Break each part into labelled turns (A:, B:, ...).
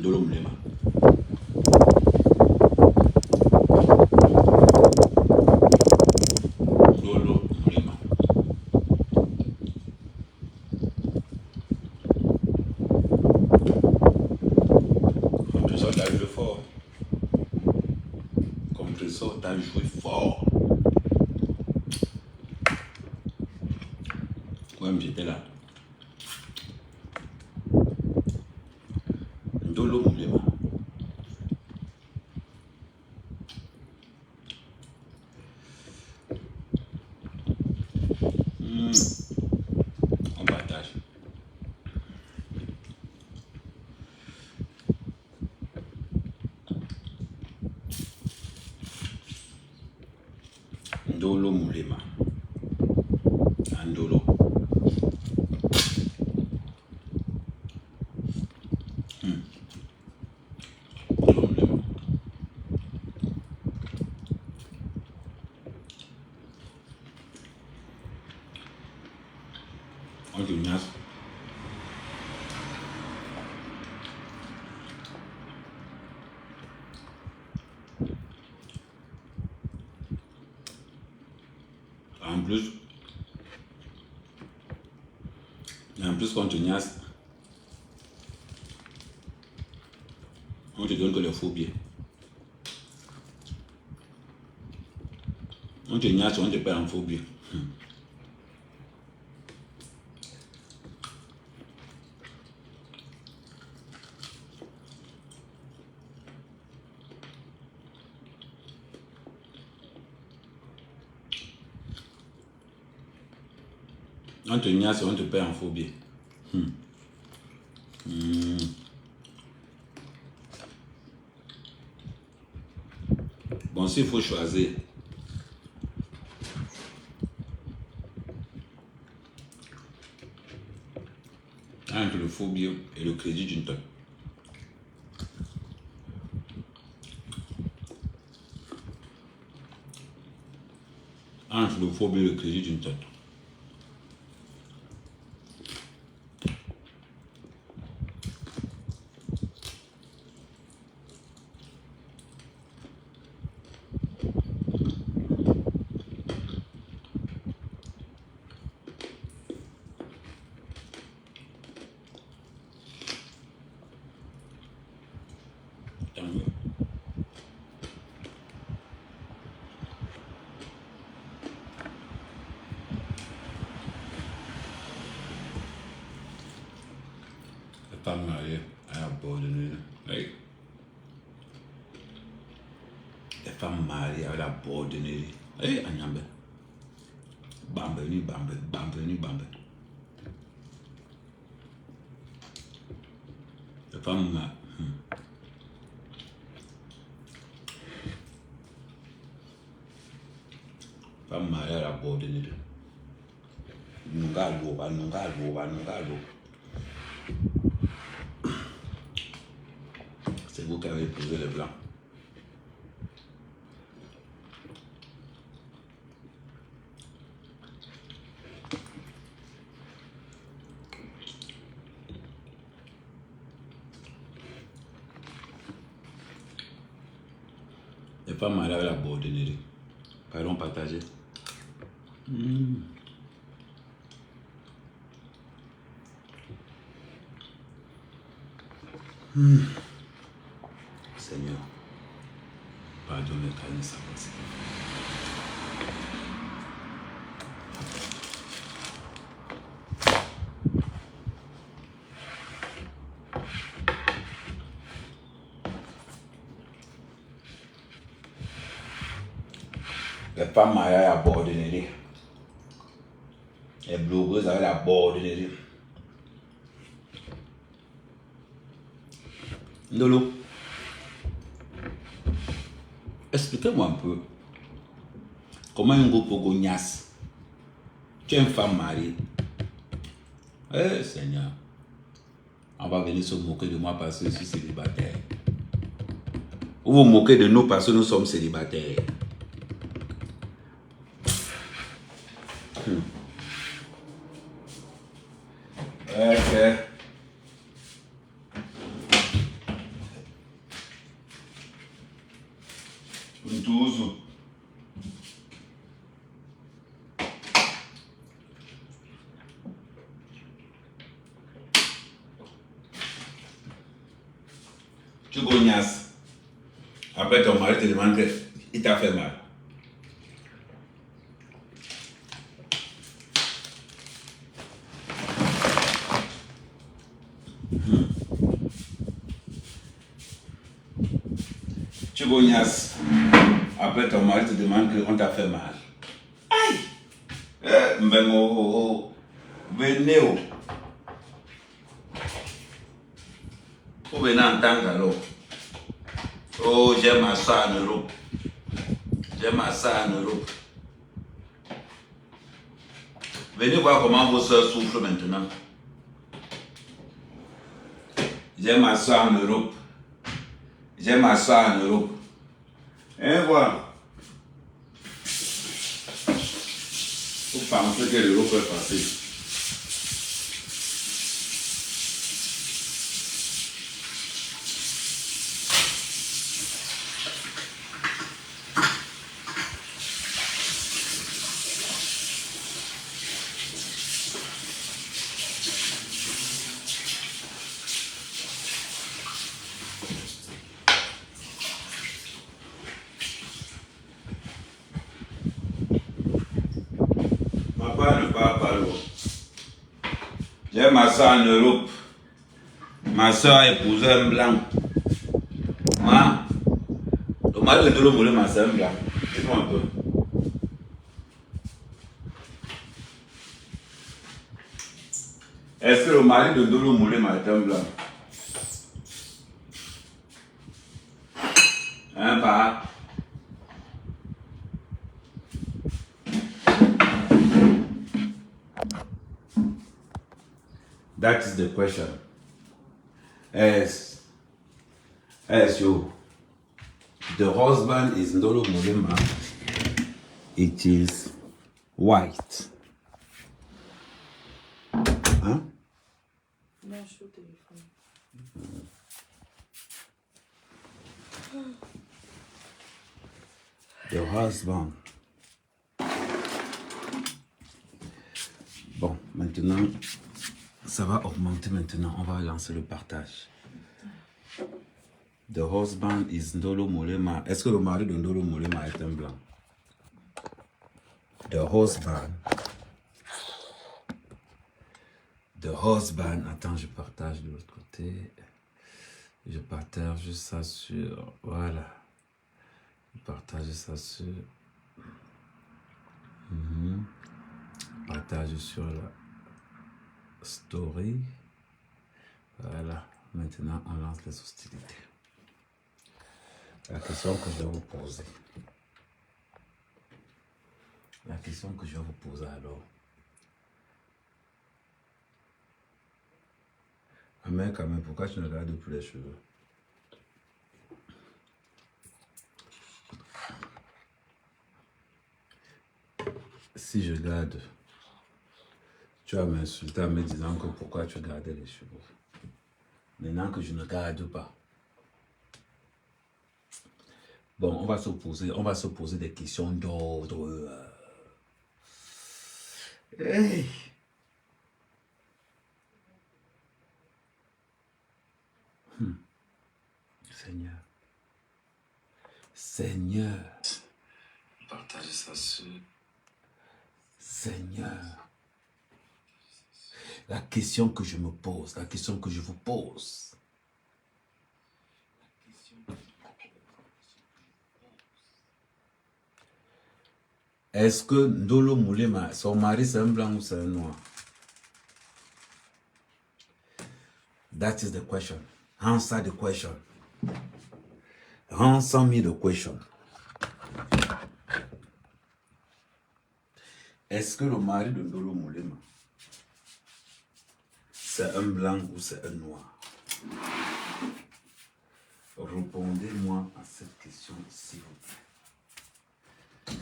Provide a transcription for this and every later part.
A: Ndolo Mulema. Ndolo Mulema. Contre ça, t'as joué fort. Contre ça, t'as joué fort. Ouais, mais j'étais là. Ndolo Mulema. On partage. Ndolo Mulema. Ndolo. Ndolo Mulema. On te niaise. En plus, quand tu niaises, on te donne que les faux billets. On te niaise, on te paie en faux billets. On te niaise, on te paie en faux billets. Bon, s'il faut choisir entre le faux billet et le crédit d'une tonne, entre le faux billet et le crédit d'une tonne, tant mieux. Les femmes mariées à la borderie. Oui. Les femmes mariées à la borderie. Oui, Agnambe. Bambe, ni bambe, bambe, ni bambe. Les femmes mariées. Femmes mariées à la borderie. Nungalo. C'est vous qui avez épousé les blancs. Les femmes mariées à la borderie. Pardon, partager. Seigneur, pardonne les carnes savants. Les femmes mariées à la borderie. Les blogueuses avec la borderie. Ndolo, expliquez-moi un peu comment un groupe Gogonias, tu es une femme mariée. Eh Seigneur, on va venir se moquer de moi parce que je suis célibataire. Vous vous moquez de nous parce que nous sommes célibataires. Ok. Tu gognases. Après, ton mari te demande qu'il t'a fait mal. Tu gognases. Après, ton mari te demande qu'on t'a fait mal. Aïe! Venez. Vous venez en tant qu'alors. Oh, j'aime ça en Europe. J'aime ça en Europe. Venez voir comment vos soeurs souffrent maintenant. J'aime ça en Europe. J'aime ça en Europe. Et voilà. Vous pensez que l'Europe est facile. Papa ne parle pas loin. J'ai ma soeur en Europe. Ma soeur a épousé un blanc. Moi, le mari de Ndolo Moulema, c'est un blanc. Dis-moi un peu. Est-ce que le mari de Ndolo Moulema est un blanc? Hein, pas? That is the question. As you, the husband is Ndolo Moulema. It is white. Hein?
B: Non, je suis au téléphone.
A: The husband. Bon, maintenant, ça va augmenter maintenant. On va lancer le partage. The husband is Ndolo Moulema. Est-ce que le mari de Ndolo Moulema est un blanc? The husband. Attends, je partage de l'autre côté. Je partage ça sur... Voilà. Je partage ça sur... Partage sur la story. Voilà. Maintenant, on lance les hostilités. La question que je vais vous poser. La question que je vais vous poser alors. Mais quand même, pourquoi tu ne regardes plus les cheveux? Si je garde, tu vas m'insulter en me disant que pourquoi tu gardais les cheveux. Maintenant que je ne garde pas. Bon, on va se poser des questions d'ordre. Hey. Seigneur. Partagez ça sur... Seigneur. La question que je me pose, la question que je vous pose. Est-ce que Ndolo Moulema, son mari c'est un blanc ou c'est un noir? That is the question. Answer the question. Answer me the question. Est-ce que le mari de Ndolo Moulema, c'est un blanc ou c'est un noir? Répondez-moi à cette question, s'il vous plaît.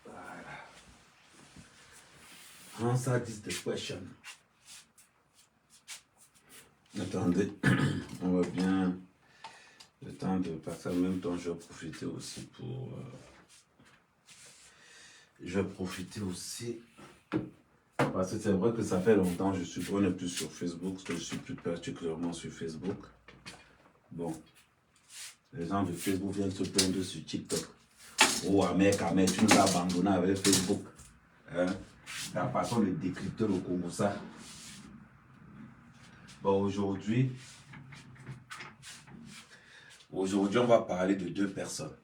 A: Voilà. Answer this question. Attendez, on va bien... Le temps de passer en même temps, je vais profiter aussi pour... je vais profiter aussi... Parce que c'est vrai que ça fait longtemps que on n'est plus sur Facebook, parce que je suis plus particulièrement sur Facebook. Bon. Les gens de Facebook viennent se plaindre sur TikTok. Oh, Ahmed, tu nous as abandonné avec Facebook. Hein? La façon de décrypter le Congo, ça. Bon, aujourd'hui, on va parler de deux personnes.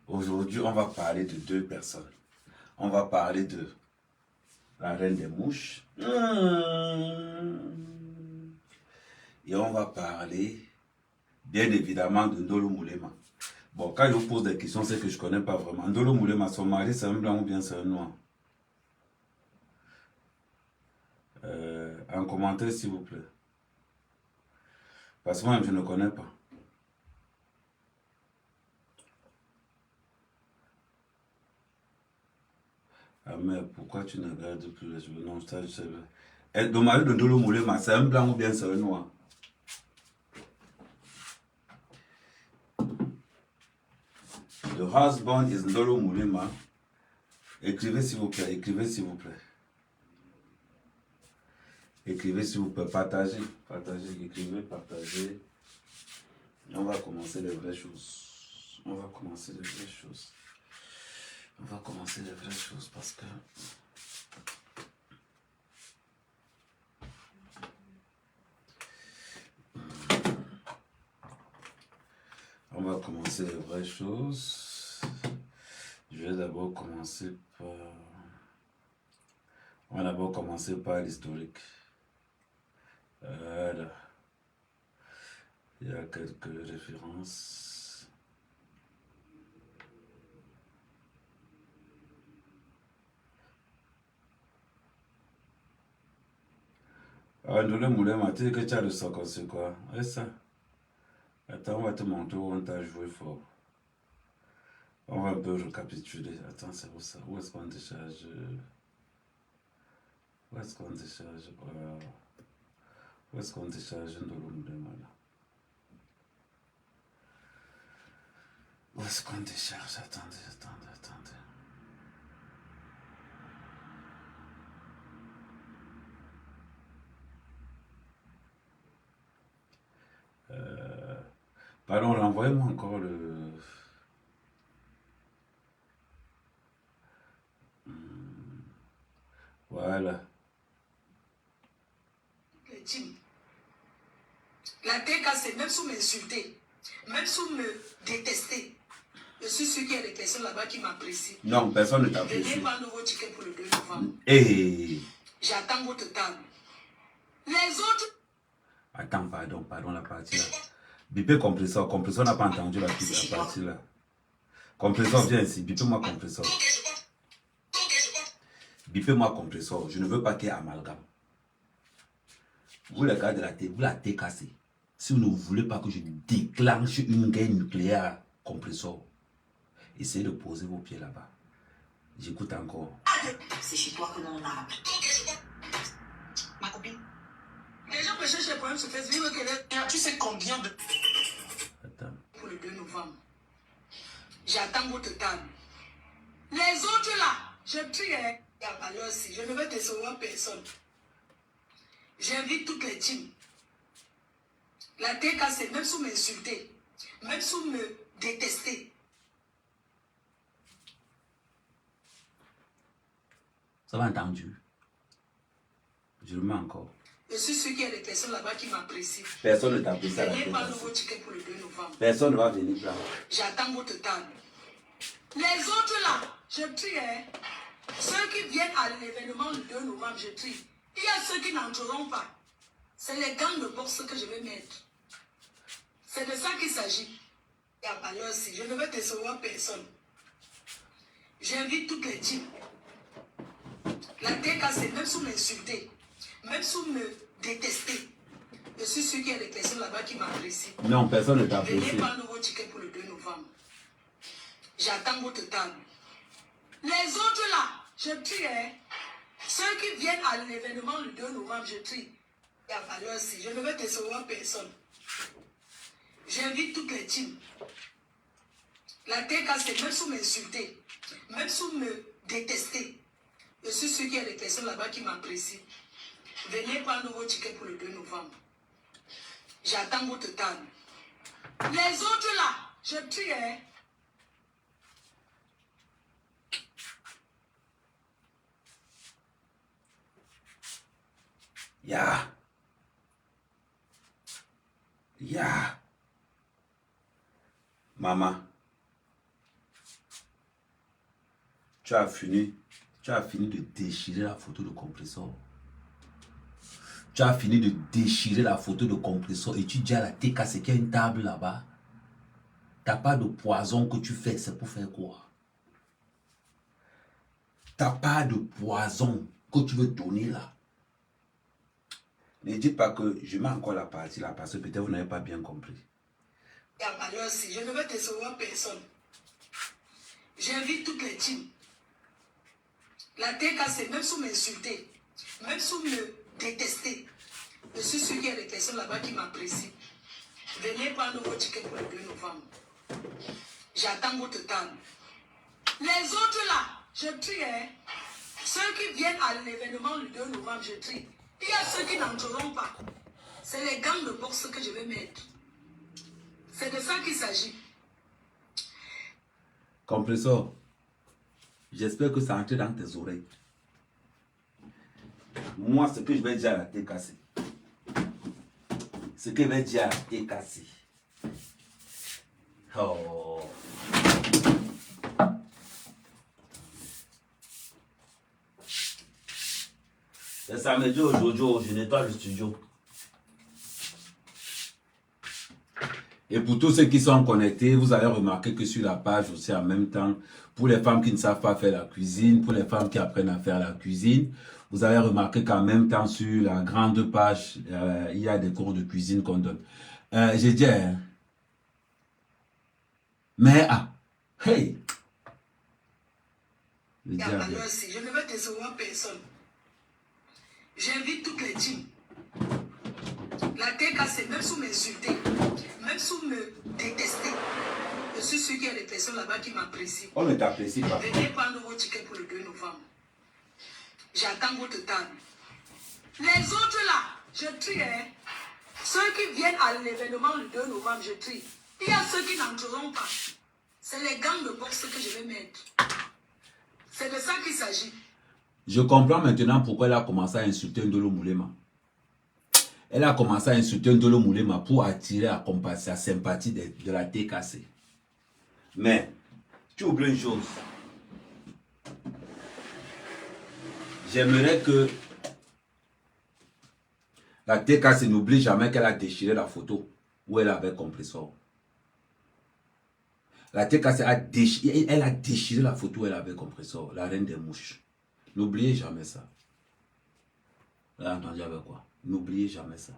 A: Aujourd'hui, on va parler de deux personnes. On va parler de la reine des mouches. Et on va parler, bien évidemment, de Ndolo Moulema. Bon, quand je vous pose des questions, c'est que je ne connais pas vraiment. Ndolo Moulema, son mari, c'est un blanc ou bien c'est un noir? En commentaire, s'il vous plaît. Parce que moi, je ne connais pas. Ah, mais pourquoi tu ne regardes plus les cheveux? Non, ça, je sais pas. Le mari de Ndolo Moulema, c'est un blanc ou bien c'est un noir? The husband is Ndolo Moulema. Écrivez s'il vous plaît, écrivez s'il vous plaît. Écrivez s'il vous plaît, partagez, écrivez, partagez. On va commencer les vraies choses. On va commencer les vraies choses. Parce que... On va commencer les vraies choses. Je vais d'abord commencer par... On va d'abord commencer par l'historique. Voilà. Il y a quelques références. Ah, Ndolo Moulema, tu dis que tu as le soccer, c'est quoi? Et ça? Attends, on va te montrer où on t'a joué fort. On va un peu récapituler. Attends, c'est où ça? Où est-ce qu'on décharge? Où est-ce qu'on décharge? Où est-ce qu'on décharge Ndolo Moulema là? Où est-ce qu'on décharge? Attendez. Pardon, renvoyez-moi encore le... Voilà.
C: La TKC, même sous m'insulter, même sous me détester, je suis sûr qu'il y a des personnes là-bas qui m'apprécient.
A: Non, personne ne t'apprécie.
C: Venez pas un nouveau ticket pour le 2 novembre.
A: Hey.
C: J'attends votre table. Les autres...
A: Attends, pardon, la partie là. Bipé compresseur n'a pas entendu la partie là. Compresseur, viens ici, bipez-moi compresseur. Bipez-moi compresseur, je ne veux pas qu'il y ait amalgame. Vous les gars de la télé, vous la TKC. Si vous ne voulez pas que je déclenche une guerre nucléaire, compresseur, essayez de poser vos pieds là-bas. J'écoute encore.
C: C'est chez toi que l'on a appris. Ma copine. Les gens me cherchent des problèmes sur Facebook. Tu sais combien de...
A: Attends.
C: Pour le 2 novembre. J'attends votre table. Les autres là, je prie, hein. Alors aussi, je ne vais décevoir personne. J'invite toutes les teams. La TKC, même sous m'insulter, même sous me détester.
A: Ça va entendu. Je le mets encore.
C: Je suis sûr qu'il y a des personnes là-bas qui m'apprécient.
A: Personne ne t'apprécie à la
C: Venez pas
A: TKC.
C: nouveau ticket pour le 2 novembre.
A: Personne ne va venir là.
C: J'attends votre table. Les autres là, je prie, hein. Ceux qui viennent à l'événement le 2 novembre, je prie. Il y a ceux qui n'entreront pas. C'est les gangs de boxe que je vais mettre. C'est de ça qu'il s'agit. Alors aussi, je ne vais décevoir personne. J'invite toutes les teams. La TKC, même sous m'insulter, même sous me détester, je suis sûr qu'il y a des personnes là-bas qui m'apprécient.
A: Non, personne ne
C: Venez
A: t'apprécie.
C: pas un nouveau ticket pour le 2 novembre. J'attends votre table. Les autres là, je prie, hein. Ceux qui viennent à l'événement le 2 novembre, je prie. Alors aussi, je ne vais décevoir personne. J'invite toutes les teams. La TKC, même sous m'insulter, même sous me détester, je suis sûr qu'il y a des personnes là-bas qui m'apprécient. Venez pas un nouveau ticket pour le 2 novembre. J'attends votre table. Les autres là, je trie, hein.
A: Ya. Maman. Tu as fini de déchirer la photo de compresseur. Tu as fini de déchirer la photo de compresseur et tu dis à la TKC qu'il y a une table là-bas. T'as pas de poison que tu fais, c'est pour faire quoi? T'as pas de poison que tu veux donner là. Ne dites pas que je mets encore la partie là parce que peut-être vous n'avez pas bien compris.
C: Alors si je ne veux décevoir personne. J'invite toutes les teams. La TKC, même si vous m'insultez, même si vous me détestez, je suis sûr qu'il y a des personnes là-bas qui m'apprécient. Venez prendre vos tickets pour le 2 novembre. J'attends votre table. Les autres là, je trie, hein. Ceux qui viennent à l'événement le 2 novembre, je trie. Il y a ceux qui n'entreront pas. C'est les gangs de boxe que je vais mettre. C'est de ça qu'il s'agit.
A: Compresseur, j'espère que ça entre dans tes oreilles. Moi, ce que je vais dire à la TKC, ce que je vais dire à la TKC. Oh. C'est samedi aujourd'hui, je nettoie le studio. Et pour tous ceux qui sont connectés, vous avez remarqué que sur la page aussi en même temps, pour les femmes qui ne savent pas faire la cuisine, pour les femmes qui apprennent à faire la cuisine, vous avez remarqué qu'en même temps sur la grande page, il y a des cours de cuisine qu'on donne. J'ai dit, mais hey!
C: Je ne veux décevoir personne. J'invite toutes les teams. La TKC, même si vous m'insultez, même si vous me détestez, je suis sûr qu'il y a des personnes là-bas qui m'apprécient.
A: On ne t'apprécie pas.
C: Venez prendre vos tickets pour le 2 novembre. J'attends votre table. Les autres là, je trie, hein. Ceux qui viennent à l'événement le 2 novembre, je trie. Il y a ceux qui n'entreront pas. C'est les gangs de boxe que je vais mettre. C'est de ça qu'il s'agit.
A: Je comprends maintenant pourquoi elle a commencé à insulter Ndolo Moulema. Elle a commencé à insulter Ndolo Moulema pour attirer la sympathie de la TKC. Mais, tu oublies une chose. J'aimerais que la TKC n'oublie jamais qu'elle a déchiré la photo où elle avait compresseur. La TKC elle a déchiré la photo où elle avait compresseur, la reine des mouches. N'oubliez jamais ça. Vous avez entendu avec quoi? N'oubliez jamais ça.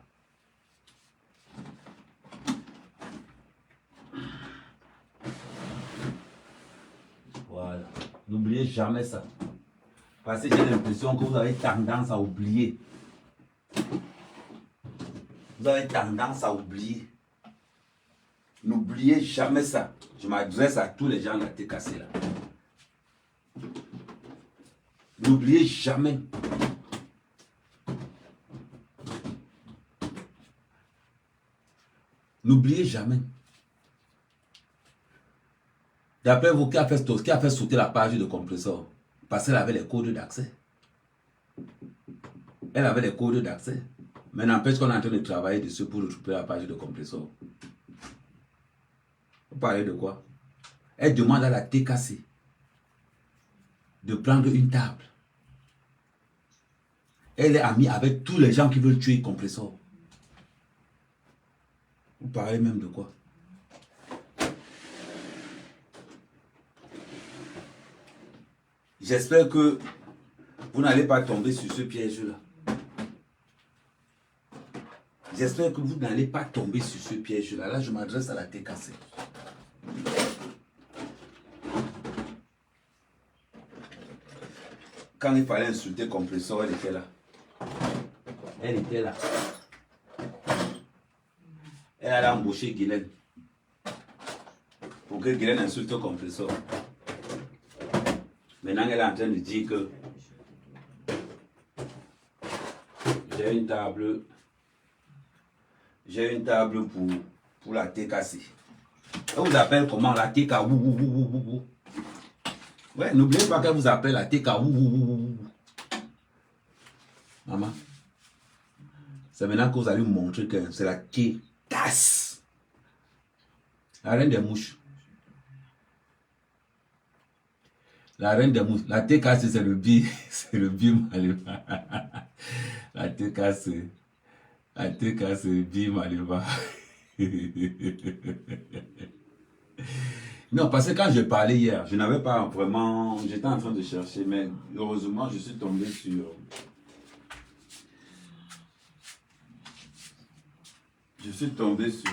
A: Voilà. N'oubliez jamais ça. Parce que j'ai l'impression que vous avez tendance à oublier. Vous avez tendance à oublier. N'oubliez jamais ça. Je m'adresse à tous les gens de la TKC là. N'oubliez jamais. N'oubliez jamais. D'après vous, qui a fait sauter la page de compresseur? Parce qu'elle avait les codes d'accès. Elle avait les codes d'accès. Mais n'empêche qu'on est en train de travailler dessus pour retrouver la page de compresseur. Vous parlez de quoi? Elle demande à la TKC de prendre une table. Elle est amie avec tous les gens qui veulent tuer le compresseur. Vous parlez même de quoi? J'espère que vous n'allez pas tomber sur ce piège-là. J'espère que vous n'allez pas tomber sur ce piège-là. Là, je m'adresse à la TKC. Quand il fallait insulter le compresseur, elle était là. Elle était là. Elle allait embaucher Guylaine pour que Guylaine insulte le compresseur. Maintenant, elle est en train de dire que j'ai une table J'ai une table pour la TKC. On vous appelle comment la TK? Ouais, n'oubliez pas qu'elle vous appelle la TK. Maman, c'est maintenant que vous allez vous montrer que c'est la TKC. La reine des mouches. La reine des mouches. La TKC, c'est le bi. C'est le bi Maliba. La TKC. La TKC, bi Maliba. Non, parce que quand je parlais hier, je n'avais pas vraiment... J'étais en train de chercher, mais heureusement, je suis tombé sur... Je suis tombé sur...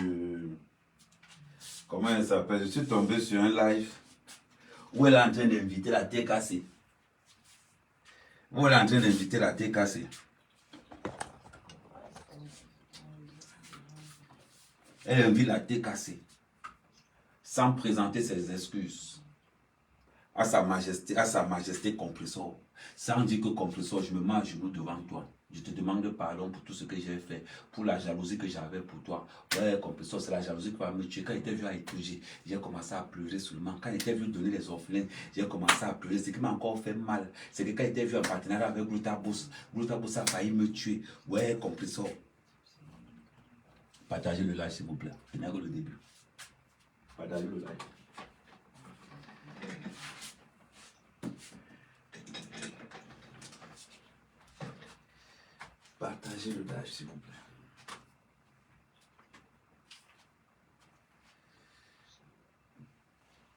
A: Comment elle s'appelle? Je suis tombé sur un live où elle est en train d'inviter la TKC. Où elle est en train d'inviter la TKC. Elle invite la TKC sans présenter ses excuses à sa majesté compresseur. Sans dire que compresseur, je me mets à genoux devant toi. Je te demande pardon pour tout ce que j'ai fait, pour la jalousie que j'avais pour toi. Ouais, compresseur, c'est la jalousie qui va me tuer. Quand il était venu à étudier, j'ai commencé à pleurer seulement. Quand il était venu donner les orphelins, j'ai commencé à pleurer. Ce qui m'a encore fait mal, c'est que quand il était venu en partenariat avec Glutabus a failli me tuer. Ouais, compresseur. Partagez le live, s'il vous plaît. Je n'ai que le début. Partagez le live. Partagez le live, s'il vous plaît.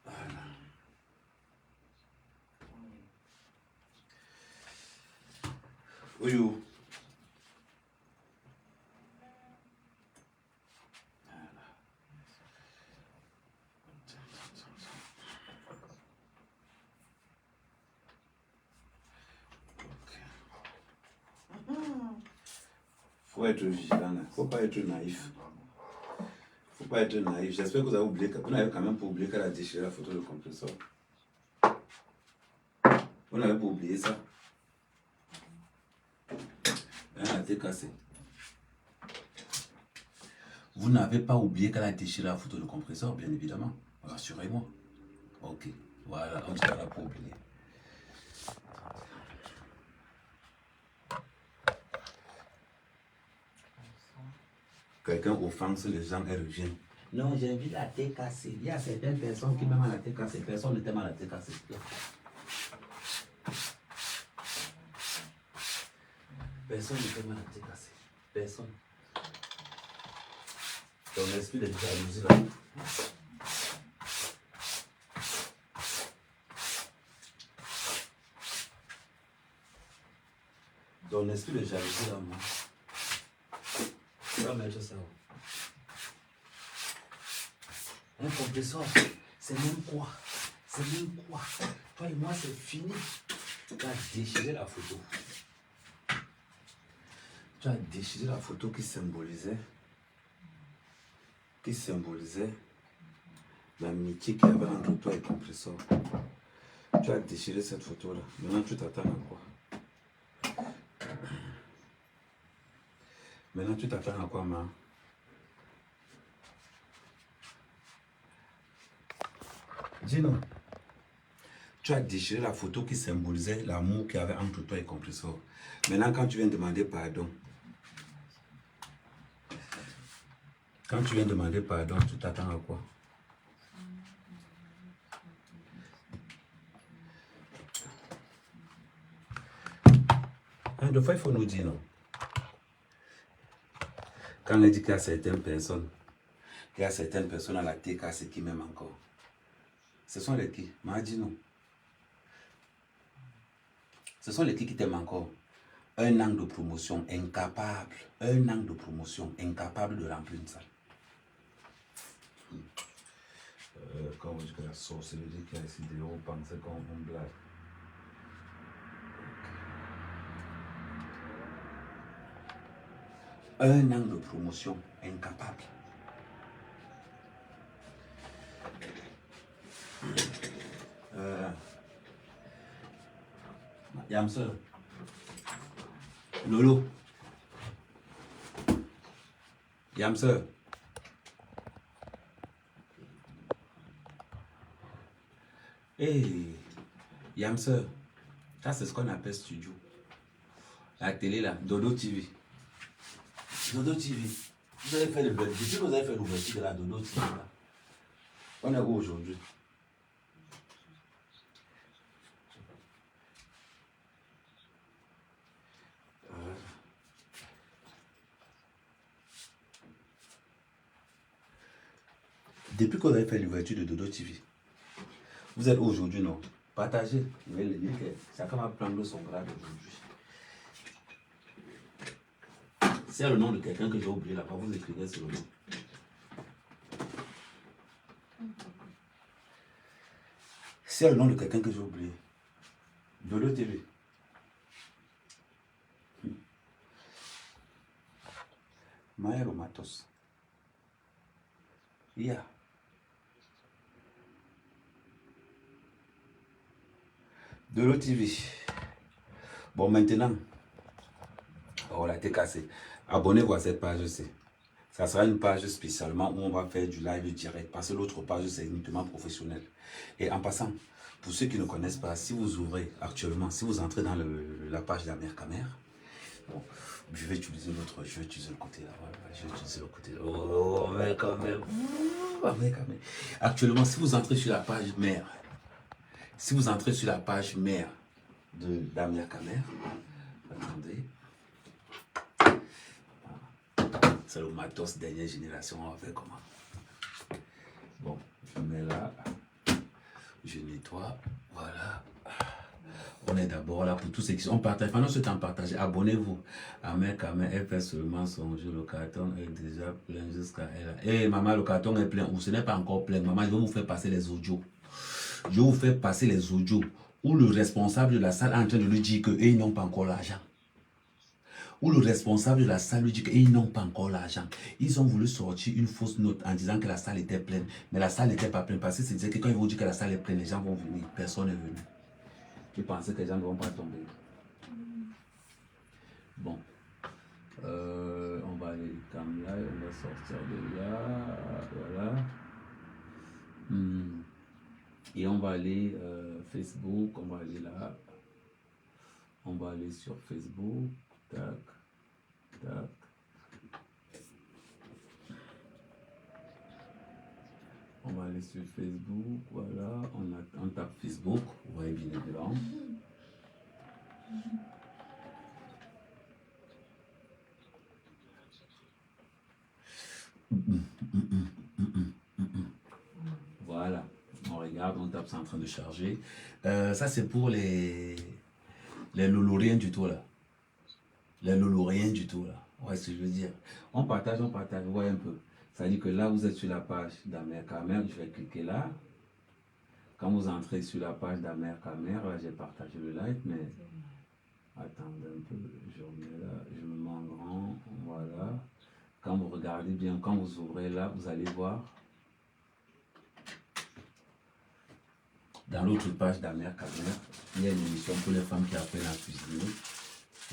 A: Voilà. Oui, oui. Faut être vigilant, faut pas être naïf. Faut pas être naïf. J'espère que vous avez oublié, vous n'avez quand même pas oublié qu'elle a déchiré la photo de compresseur. Vous n'avez pas oublié ça. Elle a été cassée. Vous n'avez pas oublié qu'elle a déchiré la photo de compresseur, bien évidemment. Rassurez-moi. Ok. Voilà, on ne sera pas oublié. Quelqu'un offense les gens, elle revient. Non, j'invite la TKC. Il y a certaines personnes qui m'aiment à la TKC. Personne ne t'aime à la TKC. Personne ne t'aime à la TKC. Personne. Ton esprit de jalousie là. Ton esprit de jalousie là, moi. Tu vas mettre ça. Un compresseur, c'est même quoi? C'est même quoi? Toi et moi, c'est fini. Tu as déchiré la photo. Tu as déchiré la photo qui symbolisait l'amitié qu'il y avait entre toi et compresseur. Tu as déchiré cette photo-là. Maintenant, tu t'attends à quoi? Maintenant, tu t'attends à quoi, ma? Dis-nous. Tu as déchiré la photo qui symbolisait l'amour qu'il y avait entre toi et compresseur. Maintenant, quand tu viens demander pardon, tu t'attends à quoi? Deux fois, il faut nous dire non. Quand on dit qu'il y a certaines personnes à la TKC qui m'aiment encore. Ce sont les qui? M'a dit non. Ce sont les qui t'aiment encore. Un an de promotion incapable. De remplir une salle. Quand on dit que la sorcellerie qu'il y a ici, on pensait qu'on blague. Un an de promotion incapable. Yamsel. Lolo. Yamseur. Hey, Yamseur. Ça, c'est ce qu'on appelle studio. La télé, là, Dodo TV. Dodo TV. Vous avez fait l'ouverture. Depuis que vous avez fait l'ouverture de la Dodo TV, là. On est où aujourd'hui? Depuis qu'on avait fait l'ouverture de Dodo TV, vous êtes aujourd'hui, non? Partagez. Je vais le dire que chacun va prendre son grade aujourd'hui. C'est le nom de quelqu'un que j'ai oublié là-bas, vous écrivez sur le nom. C'est le nom de quelqu'un que j'ai oublié. Dodo TV. Maëro Matos. Yeah. Dodo TV. Bon, maintenant, on a été cassé. Abonnez-vous à cette page aussi. Ça sera une page spécialement où on va faire du live direct. Parce que l'autre page, c'est uniquement professionnel. Et en passant, pour ceux qui ne connaissent pas, si vous ouvrez actuellement, si vous entrez dans la page de la mère Camère, bon, je vais utiliser l'autre, je vais utiliser le côté là. Ouais, je vais utiliser le côté là. Oh, mais quand même. Oh, mais quand même. Actuellement, si vous entrez sur la page mère, si vous entrez sur la page mère de Damien Camère, attendez. C'est le matos dernière génération, on va faire comment? Bon, je mets là, je nettoie, voilà. On est d'abord là pour tous ceux qui sont partagés. Pendant ce temps, partagez, abonnez-vous. Amère Camère, elle fait seulement son jeu. Le carton est déjà plein jusqu'à elle. Eh maman, le carton est plein. Ou ce n'est pas encore plein. Maman, je vais vous faire passer les audios. Je vais vous faire passer les audios où le responsable de la salle est en train de lui dire qu'ils n'ont pas encore l'argent. Où le responsable de la salle lui dit qu'ils n'ont pas encore l'argent. Ils ont voulu sortir une fausse note en disant que la salle était pleine. Mais la salle n'était pas pleine. Parce que c'est que quand ils vont dire que la salle est pleine, les gens vont venir. Personne n'est venu. Ils pensaient que les gens ne vont pas tomber. Bon. On va aller comme là. On va sortir de là. Voilà. Et on va aller Facebook. On va aller là. On va aller sur Facebook. Tac. Tac. On va aller sur Facebook, voilà, on tape Facebook, vous voyez bien évidemment. Voilà, on regarde, on tape, c'est en train de charger. Ça c'est pour les loloriens du tout là. Les loloriens du tout là. Ouais, ce que je veux dire. On partage, vous voyez un peu. Ça dit que là, vous êtes sur la page d'Amère Camère, je vais cliquer là. Quand vous entrez sur la page d'Amère Camère, là, j'ai partagé le live, mais attendez un peu, je remets là, je me mets en grand, voilà. Quand vous regardez bien, quand vous ouvrez là, vous allez voir. Dans l'autre page d'Amère Camère, il y a une émission pour les femmes qui apprennent à cuisiner.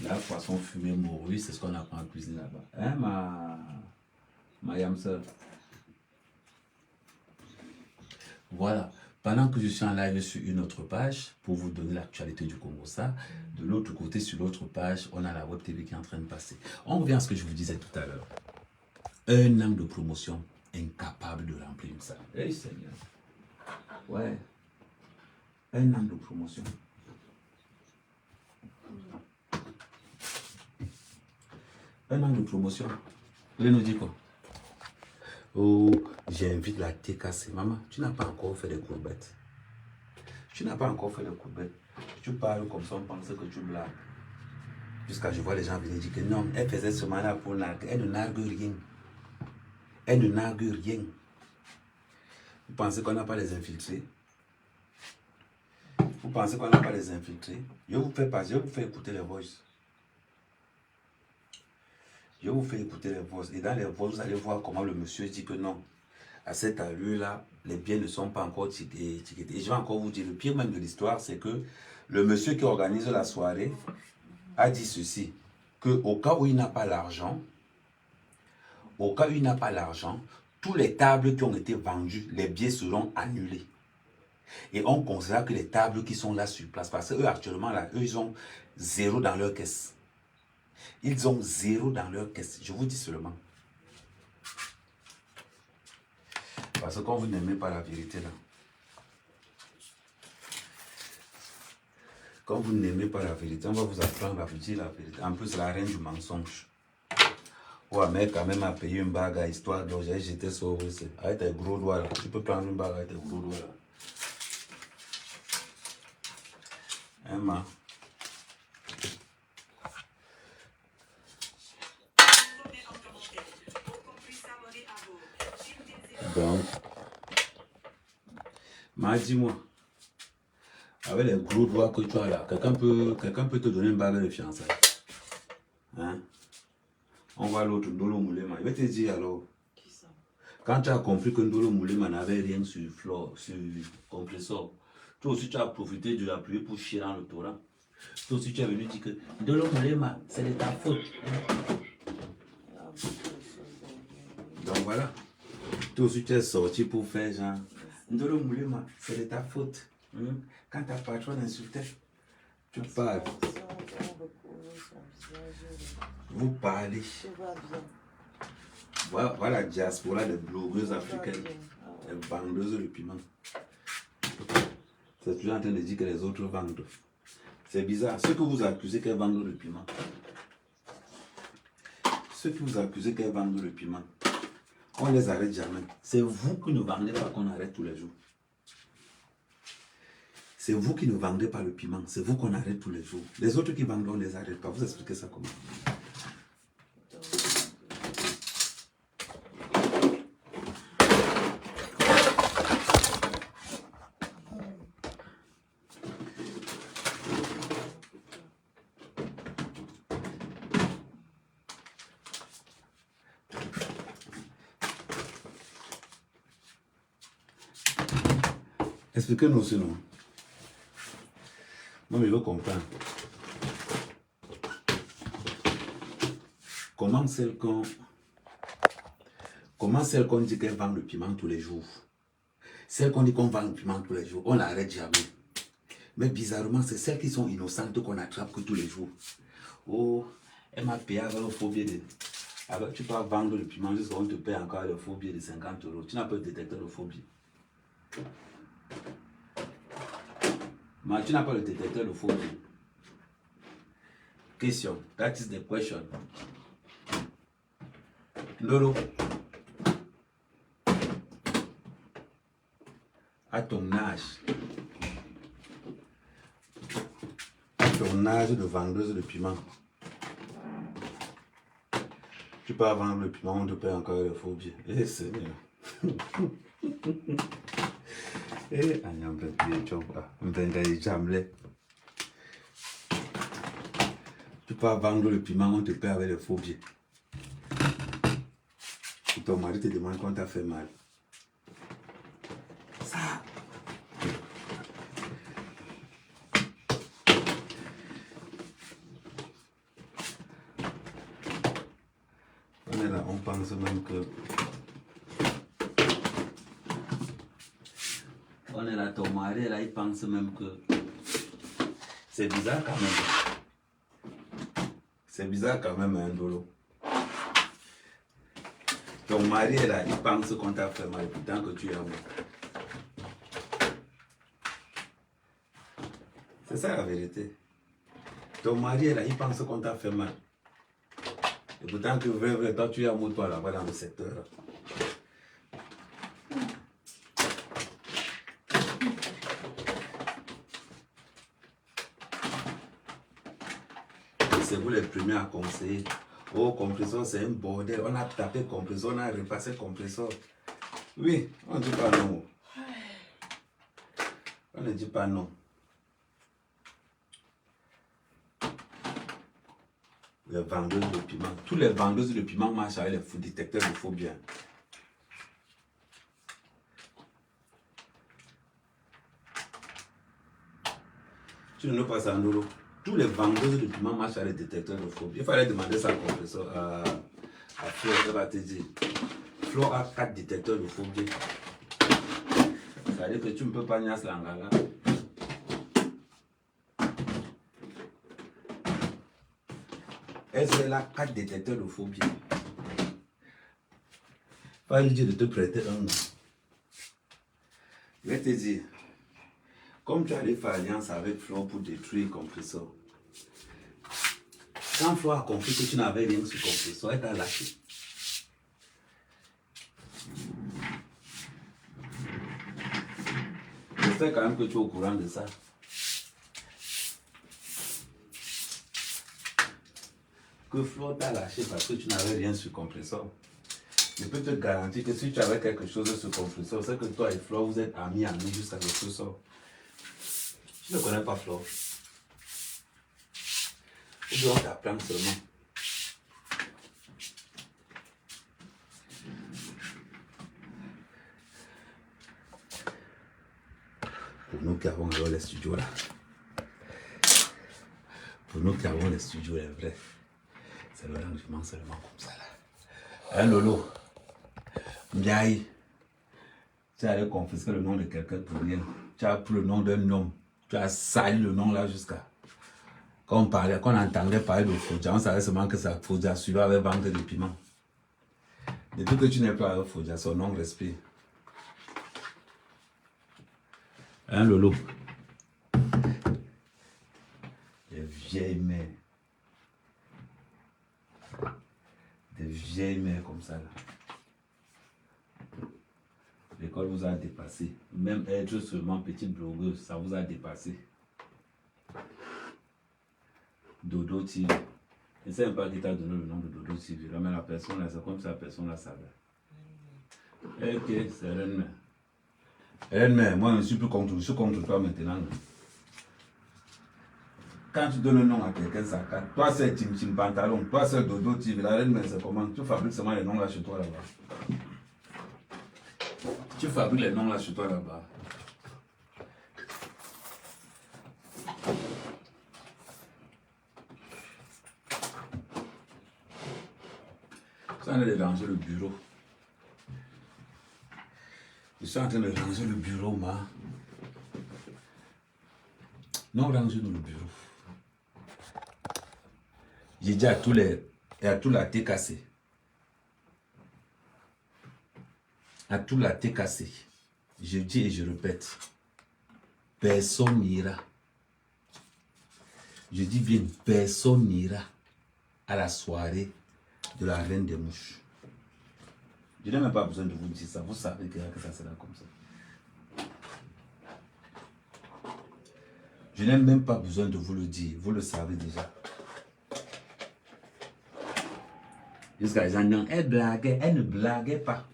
A: Là, poisson fumé morue, c'est ce qu'on apprend à cuisiner là-bas. Hein, ma Yamseur. Voilà. Pendant que je suis en live sur une autre page, pour vous donner l'actualité du Congo, ça, de l'autre côté, sur l'autre page, on a la Web TV qui est en train de passer. On revient à ce que je vous disais tout à l'heure. Un an de promotion incapable de remplir une salle. Eh Seigneur. Ouais. Un an de promotion. Un an de promotion. Vous voulez nous dire quoi? Oh, j'invite la TKC. Maman, tu n'as pas encore fait des courbettes. Tu n'as pas encore fait des courbettes. Tu parles comme ça, on pense que tu blagues. Jusqu'à je vois les gens venir dire que non, elle faisait ce là pour narguer. Elle ne nargue rien. Elle ne nargue rien. Vous pensez qu'on n'a pas les infiltrés? Vous pensez qu'on n'a pas les infiltrés? Je vous fais passer, je vous fais écouter les voices. Je vous fais écouter les voices. Et dans les voices, vous allez voir comment le monsieur dit que non. À cette allure-là, les biens ne sont pas encore étiquetés. Et je vais encore vous dire, le pire même de l'histoire, c'est que le monsieur qui organise la soirée a dit ceci, qu'au cas où il n'a pas l'argent, Au cas où il n'a pas l'argent, tous les tables qui ont été vendues, les billets seront annulés. Et on considère que les tables qui sont là sur place, parce qu'eux actuellement, là, eux, ils ont 0 dans leur caisse. Ils ont 0 dans leur caisse. Je vous dis seulement. Parce que quand vous n'aimez pas la vérité, là. Quand vous n'aimez pas la vérité, on va vous apprendre à vous dire la vérité. En plus, la reine du mensonge. Ouais, mais quand même à payer une bague à histoire dont j'ai jeté sur vous. Avec tes gros doigts là. Tu peux prendre une bague avec tes gros doigts là. Emma. Donc, dis-moi, avec les gros doigts que tu as là, quelqu'un peut te donner une bague de fiançailles. Hein? On voit l'autre, Ndolo Moulema. Je vais te dire alors.
B: Qui ça?
A: Quand tu as compris que Ndolo Moulema n'avait rien sur le compresseur, toi aussi tu as profité de la pluie pour chier dans le torrent. Toi aussi tu es venu dire que Ndolo Moulema, c'est de ta faute. Donc voilà. Toi aussi tu es sorti pour faire genre Ndolo Moulema, c'est de ta faute. Quand ta patronne insultait, tu parles. Vous parlez. Voilà la diaspora des blogueuses africaines, les vendeuses de piment. C'est toujours en train de dire que les autres vendent. C'est bizarre. Ceux que vous accusez qu'elles vendent le piment, on ne les arrête jamais. C'est vous qui ne vendez pas qu'on arrête tous les jours. C'est vous qui ne vendez pas le piment. C'est vous qu'on arrête tous les jours. Les autres qui vendent, on ne les arrête pas. Vous expliquez ça comment? Expliquez-nous sinon. Moi, je veux comprendre. Comment celle qu'on dit qu'elle vend le piment tous les jours, celle qu'on dit qu'on vend le piment tous les jours, on l'arrête jamais. Mais bizarrement, c'est celles qui sont innocentes qu'on attrape que tous les jours. Oh, elle m'a payé avec le faux billet de... Alors, tu peux vendre le piment jusqu'à on te paye encore le faux billet de 50 €. Tu n'as pas détecté le faux billet. Mais tu n'as pas le détecteur de faux billet. Question. That is the question. Lolo. À ton âge de vendeuse de piment, tu peux vendre le piment, on te paye encore le faux billet. Eh Seigneur. Eh, tu peux vendre le piment, on te paie avec le faux billet. Et ton mari te demande qu'on t'a fait mal. Ça. On est là, on pense même que... On est là, ton mari, là, il pense même que... C'est bizarre quand même. C'est bizarre quand même, un Ndolo. Ton mari est là, il pense qu'on t'a fait mal, pourtant que tu es amoureux. C'est ça la vérité. Ton mari est là, il pense qu'on t'a fait mal. Et pourtant que vrai, toi tu es amoureux, toi là-bas dans le secteur. Là. C'est vous les premiers à conseiller. Oh, compresseur, c'est un bordel. On a tapé compresseur, on a repassé compresseur. Oui, on ne dit pas non. On ne dit pas non. Les vendeuses de piment. Tous les vendeuses de piment marchent avec les détecteurs de faux biens. Tu ne sais pas ça, Ndolo. Tous les vendeuses de piment marchent avec les détecteurs de faux biens. Il fallait demander ça à compresseur, La Flo, elle va te dire. Flo a 4 détecteurs de phobie. Ça veut dire que tu ne peux pas niasse l'angala. Elle a 4 détecteurs de phobie. Pas lui dire de te prêter un nom. Je vais te dire, comme tu allais faire alliance avec Flo pour détruire le compresseur, quand Flo a compris que tu n'avais rien sur le compresseur, elle t'a lâché. J'espère quand même que tu es au courant de ça. Que Flo t'a lâché parce que tu n'avais rien sur le compresseur. Je peux te garantir que si tu avais quelque chose sur le compresseur, c'est que toi et Flo, vous êtes amis jusqu'à ce soir. Tu ne connais pas Flo. Ou bien on t'apprend seulement. Pour nous qui avons alors les studios là. Pour nous qui avons les studios, les vrais. C'est le rangement seulement comme ça là. Hein Lolo? Ndiaye. Tu as allé confisquer le nom de quelqu'un pour rien. Tu as pris le nom d'un homme. Tu as sali le nom là jusqu'à. Quand on entendait parler de Fodja, on savait seulement que ça Fodja, celui-là avait vendu des piments. Depuis que tu n'es pas avec Fodja, son nom respire. Hein Lolo? Des vieilles mères. Des vieilles mères comme ça là. L'école vous a dépassé. Même être seulement petite blogueuse, ça vous a dépassé. Dodo TV. Je ne sais même pas qui t'a donné le nom de Dodo TV. Là, mais la personne là, c'est comme si la personne là savait. Ok, c'est Rennes. Rennes, moi je ne suis plus contre, je suis contre toi maintenant. Quand tu donnes un nom à quelqu'un, ça casse. Toi c'est Tim Pantalon, toi c'est Dodo TV. La Rennes, c'est comment? Tu fabriques seulement les noms là chez toi là-bas. Tu fabriques les noms là chez toi là-bas. Ça en est de ranger le bureau. Je suis en train de ranger le bureau, ma. Non, ranger dans le bureau. J'ai dit à tous la TKC. À tout la TKC. Je dis et je répète. Personne n'ira. Je dis bien, personne n'ira à la soirée de la Reine des Mouches. Je n'ai même pas besoin de vous dire ça. Vous savez que ça sera comme ça. Je n'ai même pas besoin de vous le dire. Vous le savez déjà. Jusqu'à présent, elle blaguait. Elle ne blaguait pas.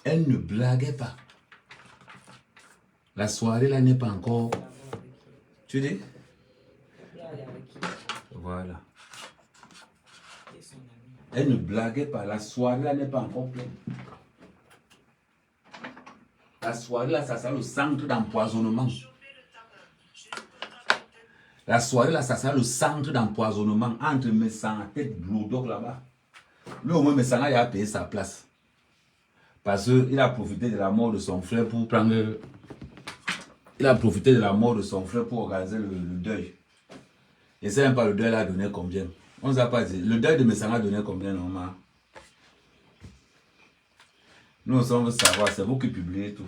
A: Elle ne blaguait pas. La soirée là n'est pas encore... Tu dis? Voilà. Elle ne blaguait pas. La soirée là n'est pas encore pleine. La soirée là, ça sera le centre d'empoisonnement. La soirée là, ça sera le centre d'empoisonnement entre Messana et tête Blodoc là-bas. Lui au moins Messana il a payé sa place. Parce qu'il a profité de la mort de son frère pour prendre... Il a profité de la mort de son frère pour organiser le deuil. Je ne sais même pas le deuil a donné combien. On ne nous a pas dit. Le deuil de Messana a donné combien normalement? Nous aussi on veut savoir, c'est vous qui publiez tout.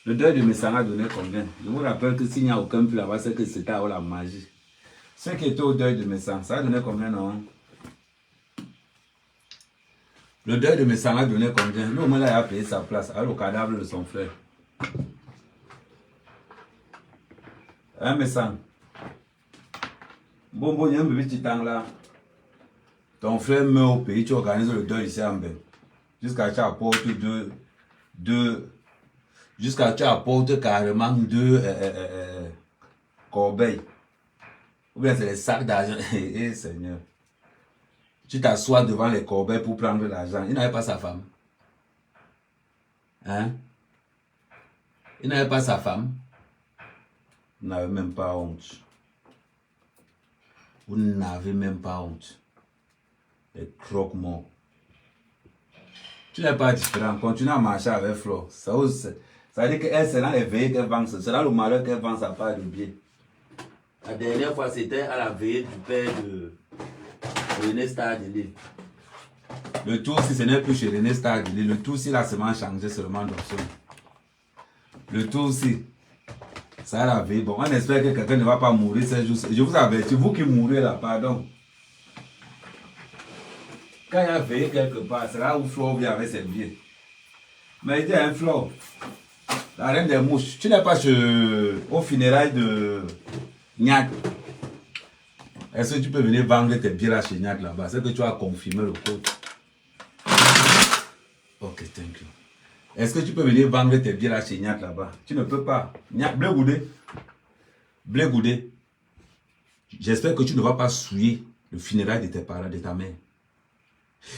A: Le deuil de Messana a donné combien? Je vous rappelle que s'il n'y a aucun plus là-bas, c'est que c'était à la magie. Ceux qui étaient au deuil de Messana, ça a donné combien non? Le deuil de Messana a donné combien? Nous au moins là il a payé sa place avec le cadavre de son frère. Hein Messana? Bon, il y a un petit temps là. Ton frère meurt au pays, tu organises le deuil ici en Bé. Jusqu'à ce que tu apportes jusqu'à ce que tu apportes carrément deux corbeilles. Ou bien c'est les sacs d'argent. Eh Seigneur. Tu t'assois devant les corbeilles pour prendre l'argent. Il n'avait pas sa femme. Hein? Il n'avait pas sa femme. Il n'avait même pas honte. Vous n'avez même pas honte. Les croque-morts. Tu n'es pas différent. Continue à marcher avec Flo. Ça veut dire qu'elle, c'est dans les veillées qu'elle vend. C'est dans le malheur qu'elle vend sa part de biais. La dernière fois, c'était à la veillée du père de René Stardili. Le tour, si ce n'est plus chez René Stardili, le tour, si la semence changé seulement d'option. Le tour aussi. Ça, la veille. Bon, on espère que quelqu'un ne va pas mourir ces jours. Je vous avertis, vous qui mourrez là, pardon. Quand il y a veillé quelque part, c'est là où Flo vient avec ses billets. Mais il dit un Flo, la reine des mouches, tu n'es pas au funérailles de Niak. Est-ce que tu peux venir vendre tes billets là chez Niak là-bas? C'est que tu as confirmé le code. Ok, thank you. Est-ce que tu peux venir vendre tes billets là chez Niak là-bas? Tu ne peux pas. Niak, Blé Goudé. J'espère que tu ne vas pas souiller le funérail de tes parents, de ta mère.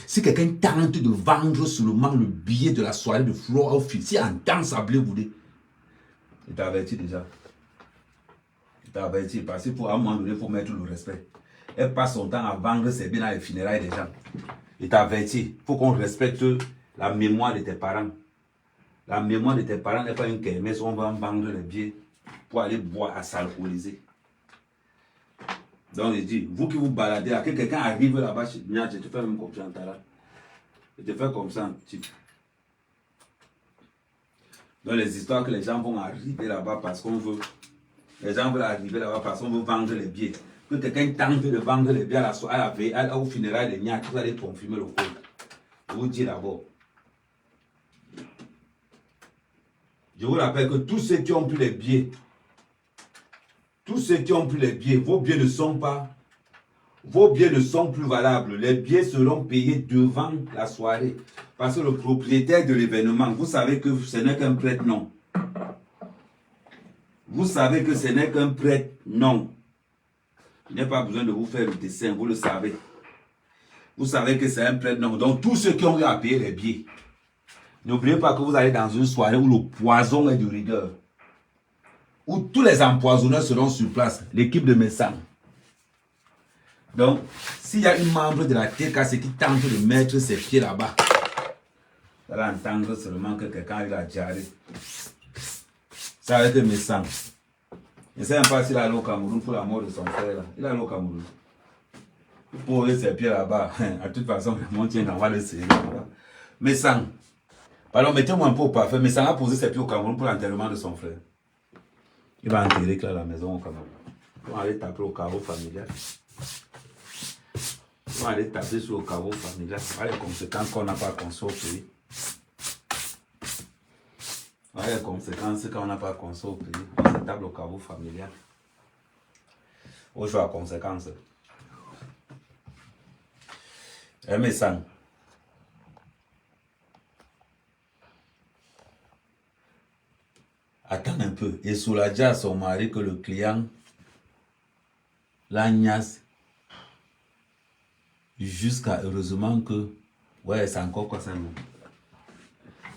A: Si quelqu'un tente de vendre seulement le billet de la soirée de Flo au fil, si entend ça Blé Goudé, il t'a averti déjà. Il t'a averti parce que pour un moment donné, il faut mettre le respect. Elle passe son temps à vendre ses biens dans les funérailles des gens. Il t'a averti. Il faut qu'on respecte la mémoire de tes parents. La mémoire de tes parents n'est pas une kermesse où on va vendre les billets pour aller boire à s'alcooliser. Donc il dit, vous qui vous baladez là, que quelqu'un arrive là-bas chez moi, je te fais même comme ça en talent. Je te fais comme ça en type. Donc les histoires que les gens vont arriver là-bas parce qu'on veut. Les gens veulent arriver là-bas parce qu'on veut vendre les billets. Que quelqu'un tente de vendre les billets à la soirée, à la veille, au funérail de Niak, vous allez confirmer le code. Je vous dis d'abord. Je vous rappelle que tous ceux qui ont pris les billets, vos billets ne sont plus valables. Les billets seront payés devant la soirée. Parce que le propriétaire de l'événement, vous savez que ce n'est qu'un prêtre, non. Vous savez que ce n'est qu'un prêtre, non. Il n'y a pas besoin de vous faire le dessin, vous le savez. Vous savez que c'est un prêtre, non. Donc tous ceux qui ont eu à payer les billets, n'oubliez pas que vous allez dans une soirée où le poison est de rigueur. Où tous les empoisonneurs seront sur place, l'équipe de médecins. Donc, s'il y a une membre de la TKC qui tente de mettre ses pieds là-bas, ça va entendre seulement que quelqu'un a eu la diarrhée. Ça va être médecin. Je ne sais même pas s'il a allé au Cameroun pour la mort de son frère. Là. Il a allé au Cameroun. Pour poser ses pieds là-bas. De toute façon, mon tien, on va le serrer là-bas. Médecin. Alors, mettez-moi un peu au parfait. Médecin a posé ses pieds au Cameroun pour l'enterrement de son frère. Il va enterrer là, la maison au Cameroun. On va aller taper au caveau familial. On va aller taper sur le caveau familial. Voilà les conséquences qu'on n'a pas conçues au pays. Voilà les conséquences qu'on n'a pas conçues au pays. On se tape au caveau familial. Aujourd'hui, les conséquences. Un message. Attends un peu. Et Souladia à son mari que le client l'agnasse jusqu'à heureusement que ouais, c'est encore quoi ça non.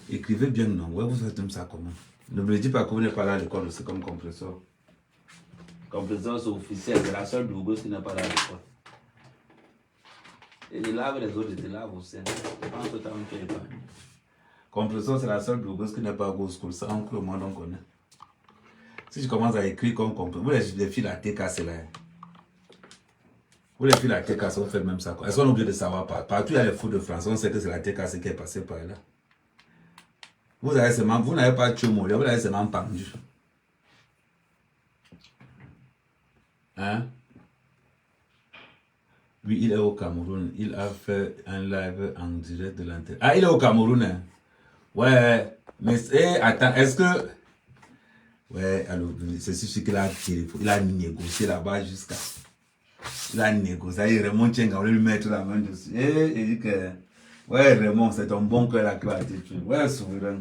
A: Écrivez bien non. Ouais, vous faites comme ça comment? Ne me dites pas que vous n'êtes pas là à l'école, c'est comme compresseur. Compresseur, c'est officiel, c'est la seule dougouse qui n'est pas là à l'école. Et il lave les autres, il lave aussi. Je pense que tu as un peu épargné. Compresseur, c'est la seule blogueuse qui n'est pas go school. Ça, on le monde on connaît. Si je commence à écrire comme compresseur, vous les filles la TKC là. Vous les filles la TKC, on fait même ça. Est-ce qu'on a oublié de savoir partout il y a les fous de France, on sait que c'est la TKC qui est passée par là. Vous n'avez pas tué mon vous l'avez seulement pendu. Hein? Oui, il est au Cameroun. Il a fait un live en direct de l'intérieur. Ah, il est au Cameroun, hein? Ouais, mais attends, est-ce que... Ouais, alors, c'est sûr qu'il a téléphone, il a négocié là-bas jusqu'à... Il a négocié, il remonte, on va lui mettre la main dessus. Et il dit que... Ouais, Raymond, c'est ton bon cœur là qui va te tuer. Ouais, souverain.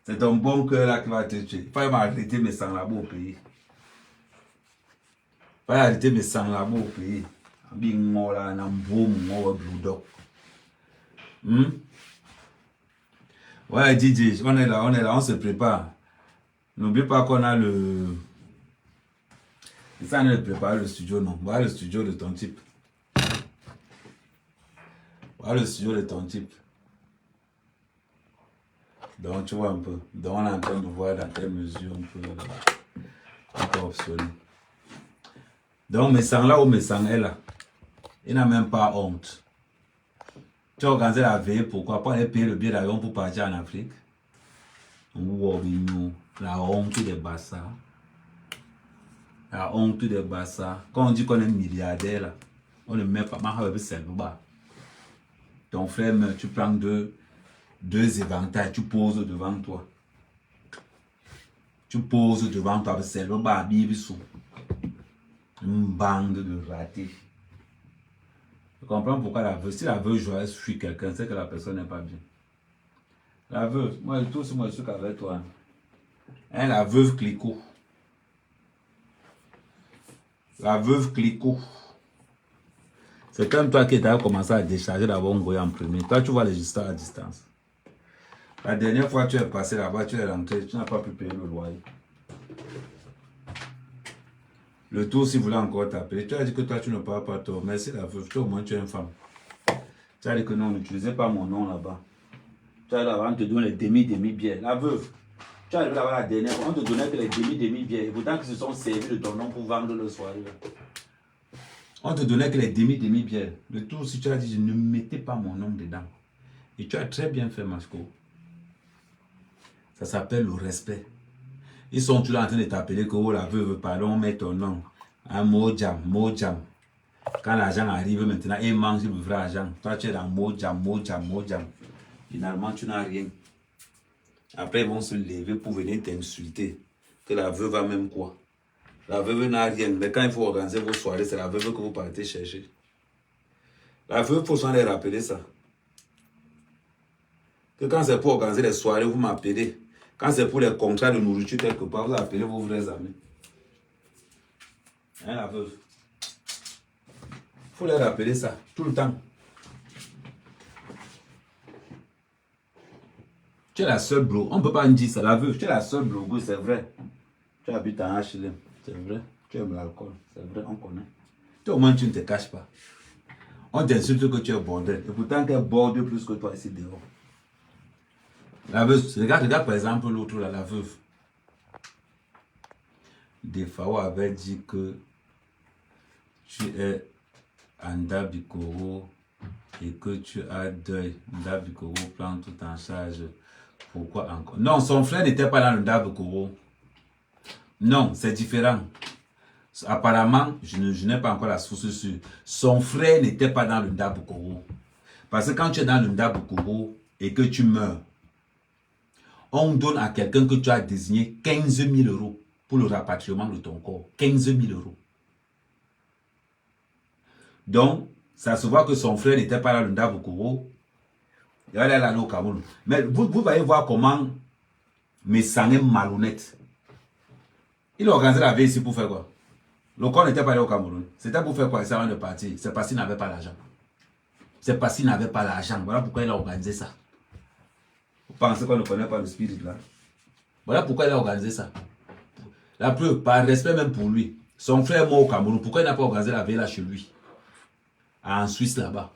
A: C'est ton bon cœur là qui va te tuer. Il faut m'arrêter mes sangs là-bas au pays. Il faut arrêter mes sangs là-bas au pays. Ouais, DJ, on est là, on se prépare. N'oublie pas qu'on a le... Ça, on est préparé le studio, non? Voilà le studio de ton type. Voilà le studio de ton type. Donc, tu vois un peu. Donc, on est en train de voir dans quelle mesure on peut optionner. Donc, mes sangs là où mes sangs est là, il n'a même pas honte. Tu as organisé la veille, pourquoi pas aller payer le billet d'avion pour partir en Afrique? La honte des bassards. La honte des bassards. Quand on dit qu'on est milliardaire, là, on ne met pas. Ton frère meurt, tu prends deux éventails, tu poses devant toi. Tu poses devant toi, c'est le bas, une bande de ratés. Je comprends pourquoi la veuve, si la veuve joyeuse fuit quelqu'un, c'est que la personne n'est pas bien. La veuve, moi je suis qu'avec toi. Hein, la veuve Clicquot. La veuve Clicquot. C'est comme toi qui as commencé à décharger d'abord un goût en premier. Toi, tu vois les histoires à distance. La dernière fois que tu es passé là-bas, tu es rentré, tu n'as pas pu payer le loyer. Le tour, si vous voulez encore t'appeler, tu as dit que toi, tu ne parles pas tort. Merci la veuve, toi au moins tu es une femme. Tu as dit que non, n'utilisez pas mon nom là-bas. Tu as dit là-bas, on te donne les demi-bières. La veuve, tu as dit là-bas la dernière fois, on te donnait que les demi-bières. Pourtant qu'ils se sont servis de ton nom pour vendre le soirée. On te donnait que les demi-bières. Le tour, si tu as dit, je ne mettais pas mon nom dedans. Et tu as très bien fait, Masco. Ça s'appelle le respect. Ils sont toujours en train de t'appeler que oh, la veuve, pardon, met ton nom. Un mot jam. Quand l'argent arrive maintenant, ils mangent le vrai argent. Toi, tu es dans mot jam. Finalement, tu n'as rien. Après, ils vont se lever pour venir t'insulter. Que la veuve a même quoi? La veuve n'a rien. Mais quand il faut organiser vos soirées, c'est la veuve que vous partez chercher. La veuve, il faut s'en les rappeler ça. Que quand c'est pour organiser les soirées, vous m'appelez. Quand c'est pour les contrats de nourriture quelque part, vous appelez vos vrais amis. Hein, la veuve? Il faut les rappeler ça, tout le temps. Tu es la seule blogue. On ne peut pas me dire ça, la veuve. Tu es la seule blogueuse, c'est vrai. Tu habites en HLM, c'est vrai. Tu aimes l'alcool, c'est vrai, on connaît. Toi, au moins, tu ne te caches pas. On t'insulte que tu es bordel. Et pourtant, tu es bordel plus que toi ici dehors. La veuve, regarde par exemple l'autre là, la veuve. Defao avait dit que tu es en Dabikoro et que tu as deuil. Dabikoro prend tout en charge. Pourquoi encore? Non, son frère n'était pas dans le Dabikoro. Non, c'est différent. Apparemment, je n'ai pas encore la source sûre. Son frère n'était pas dans le Dabikoro. Parce que quand tu es dans le Dabikoro et que tu meurs, on donne à quelqu'un que tu as désigné 15 000 € pour le rapatriement de ton corps. 15 000 €. Donc, ça se voit que son frère n'était pas là le Ndabukuro. Il allait aller au Cameroun. Mais vous allez voir comment mes sangs est malhonnête. Il a organisé la veille ici pour faire quoi? Le corps n'était pas allé au Cameroun. C'était pour faire quoi? Il avant de partir. C'est parce qu'il n'avait pas l'argent. C'est parce qu'il n'avait pas l'argent. Voilà pourquoi il a organisé ça. Vous pensez qu'on ne connaît pas le spirit là? Voilà pourquoi il a organisé ça. La preuve, par respect même pour lui. Son frère est mort au Cameroun. Pourquoi il n'a pas organisé la veille là chez lui? En Suisse là-bas.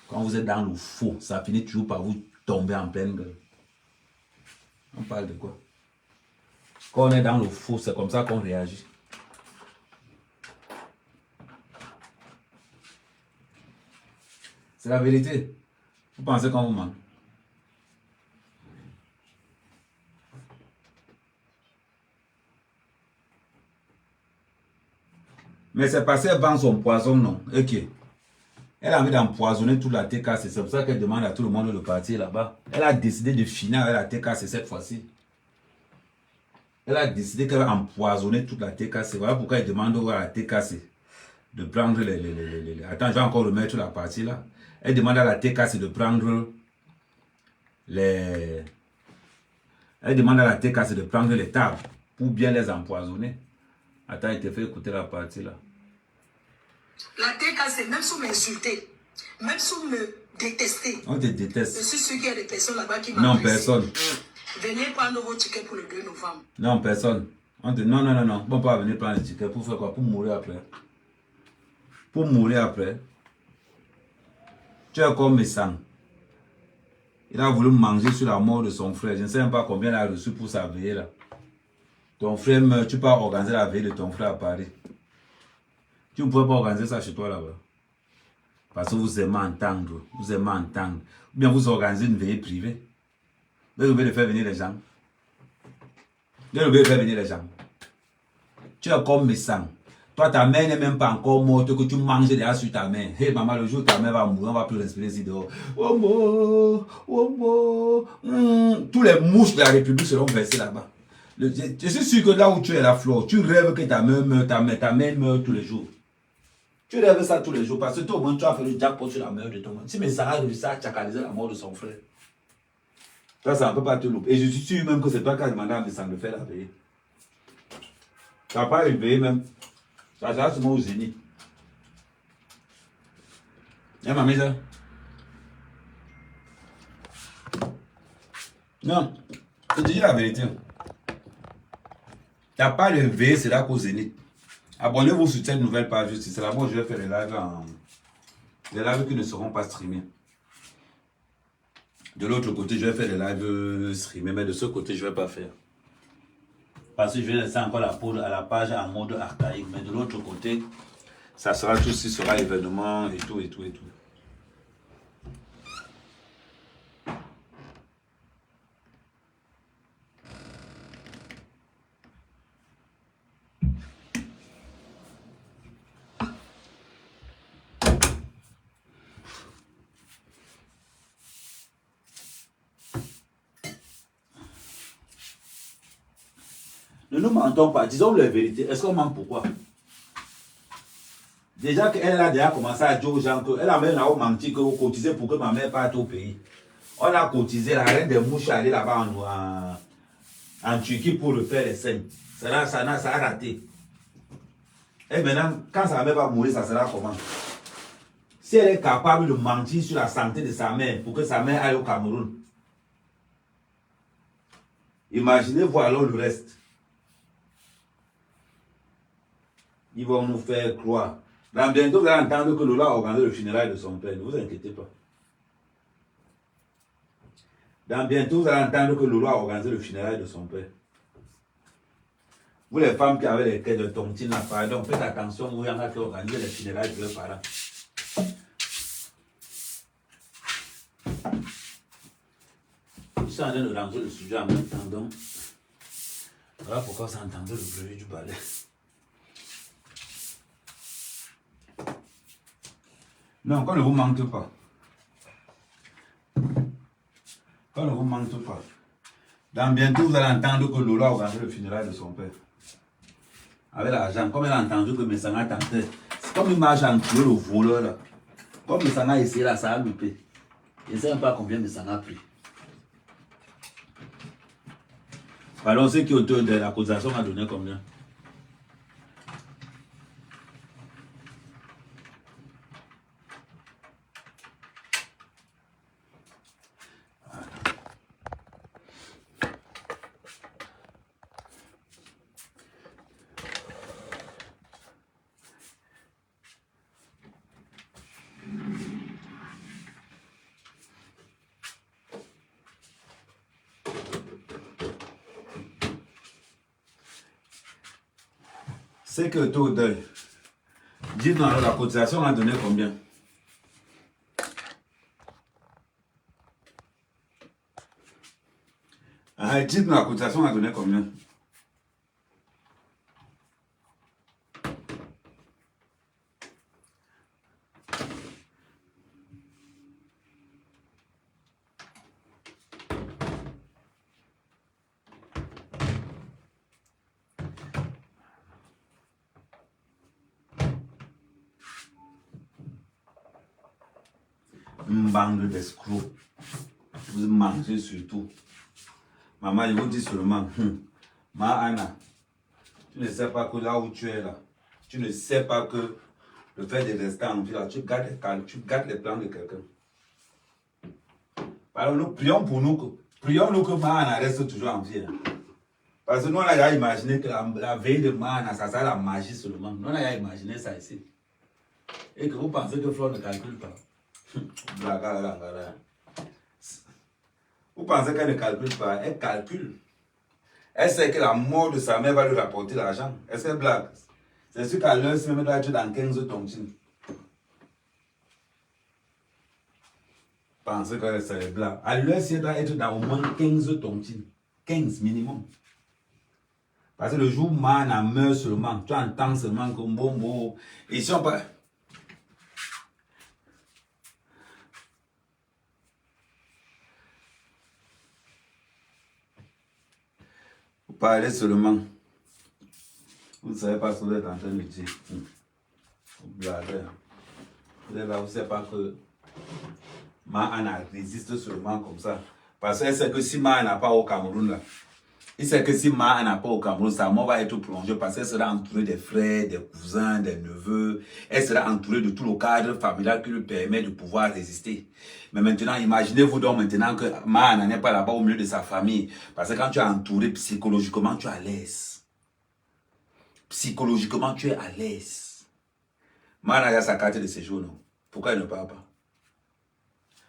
A: Quand vous êtes dans le faux, ça finit toujours par vous tomber en pleine gueule. On parle de quoi? Quand on est dans le faux, c'est comme ça qu'on réagit. C'est la vérité. Vous pensez qu'on vous ment? Mais c'est parce qu'elle vend son poison, non? Ok. Elle a envie d'empoisonner toute la TKC. C'est pour ça qu'elle demande à tout le monde de partir là-bas. Elle a décidé de finir avec la TKC cette fois-ci. Elle a décidé qu'elle va empoisonner toute la TKC. Voilà pourquoi elle demande à la TKC de prendre les... Attends, je vais encore remettre la partie là. Elle demande à la TKC de prendre les... Elle demande à la TKC de prendre les tables pour bien les empoisonner. Attends, il te fait écouter la partie là.
C: La TKC, même si vous m'insultez, même si vous me détestez.
A: On te déteste.
C: Je suis sûr qu'il y a des personnes là-bas qui
A: m'apprécient. Non, personne.
C: Venez prendre vos tickets pour le 2 novembre.
A: Non, personne. Non. Bon, pas venir prendre les tickets. Pour faire quoi? Pour mourir après. Pour mourir après.
D: Tu es comme Messang. Il a voulu manger sur la mort de son frère. Je ne sais même pas combien il a reçu pour sa veillée là. Ton frère meurt, tu peux organiser la veillée de ton frère à Paris. Tu ne pourrais pas organiser ça chez toi là-bas. Parce que vous aimez entendre. Vous aimez entendre. Ou bien vous organisez une veillée privée. Vous avez oublié de faire venir les gens. Vous avez oublié de faire venir les gens. Tu es comme Messang. Toi, ta mère n'est même pas encore morte que tu manges déjà sur ta mère. Hé, maman, le jour où ta mère va mourir, on va plus respirer ici dehors. Oh, tous les mouches de la République seront versées là-bas. Je suis sûr que là où tu es la Flore, tu rêves que ta mère meurt, ta mère meurt tous les jours. Tu rêves ça tous les jours parce que toi, au moins, tu as fait le jackpot sur la mère de ton monde. Si Messang a réussi à tchakaliser la mort de son frère, ça ne peut pas te louper. Et je suis sûr même que c'est toi qui as demandé à Messang de faire la veillée. Tu n'as pas élevé même. Ça sera seulement au Zénith. Y'a ma maison. Non, je te dis la vérité. T'as pas de veillée, c'est là qu'au Zénith. Abonnez-vous sur cette nouvelle page. C'est là-bas je vais faire les lives qui ne seront pas streamés. De l'autre côté, je vais faire les lives streamés, mais de ce côté, je ne vais pas faire. Parce que je vais laisser encore la page en mode archaïque. Mais de l'autre côté, ça sera tout ce qui sera événement et tout. Ne nous mentons pas, disons la vérité. Est-ce qu'on ment pourquoi? Déjà qu'elle a déjà commencé à dire aux gens qu'elle a même menti que vous cotisez pour que ma mère parte au pays. On a cotisé, la reine des mouches est allée là-bas en Turquie pour refaire les scènes. Ça a raté. Et maintenant, quand sa mère va mourir, ça sera comment? Si elle est capable de mentir sur la santé de sa mère pour que sa mère aille au Cameroun, imaginez-vous alors le reste. Ils vont nous faire croire. Dans bientôt, vous allez entendre que Lola a organisé le funérail de son père. Ne vous inquiétez pas. Dans bientôt, vous allez entendre que Lola a organisé le funérail de son père. Vous les femmes qui avaient les quais de tontine, là, pardon, faites attention, vous, il y en a qui organisent les funérailles de leurs parents. Je suis en train de ranger le sujet en même temps, donc. Voilà pourquoi vous entendez le bruit du balai. Non, qu'on ne vous mente pas. Qu'on ne vous mente pas. Dans bientôt, vous allez entendre que Lola a organisé le funérail de son père. Avec l'argent, comme elle a entendu que Messang a tenté. C'est comme il marche en tuer le voleur là. Comme Messang a essayé là, ça a loupé. Je ne sais même pas combien Messang a pris. Alors, ceux qui ont auteur de l'accusation a donné combien? C'est que taux au deuil. Dites-nous alors, la cotisation a donné combien? Dites-nous la cotisation a donné combien? Une bande d'escrocs. Vous mangez surtout. Maman, je vous dis seulement, ma Anna, tu ne sais pas que là où tu es là, tu ne sais pas que le fait de rester en vie là, tu gâtes les plans de quelqu'un. Alors nous prions pour nous, prions-nous que ma Anna reste toujours en vie. Hein. Parce que nous on a déjà imaginé que la veille de ma Anna, ça sera la magie seulement. Nous on a déjà imaginé ça ici. Et que vous pensez que Flore ne calcule pas. Vous pensez qu'elle ne calcule pas? Elle calcule. Elle sait que la mort de sa mère va lui rapporter l'argent. Est-ce qu'elle blague? C'est sûr qu'à l'heure, si même elle doit être dans 15 tontines. Pensez que c'est blague. À l'heure, si elle doit être dans au moins 15 tontines. 15 minimum. Parce que le jour où Mana meurt seulement, tu entends seulement que bon, ils sont pas. Vous parlez seulement. Vous ne savez pas ce que vous êtes en train de dire. Vous blaguez. Vous ne savez pas que Mana résiste seulement comme ça. Parce qu'elle sait que si Mana n'a pas au Cameroun là, il sait que si Mana n'a pas au Cameroun, sa mort va être prolongée parce qu'elle sera entourée des frères, des cousins, des neveux. Elle sera entourée de tout le cadre familial qui lui permet de pouvoir résister. Mais maintenant, imaginez-vous donc maintenant que Mana n'est pas là-bas au milieu de sa famille. Parce que quand tu es entouré psychologiquement, tu es à l'aise. Psychologiquement, tu es à l'aise. Mana a sa carte de séjour, non? Pourquoi elle ne part pas?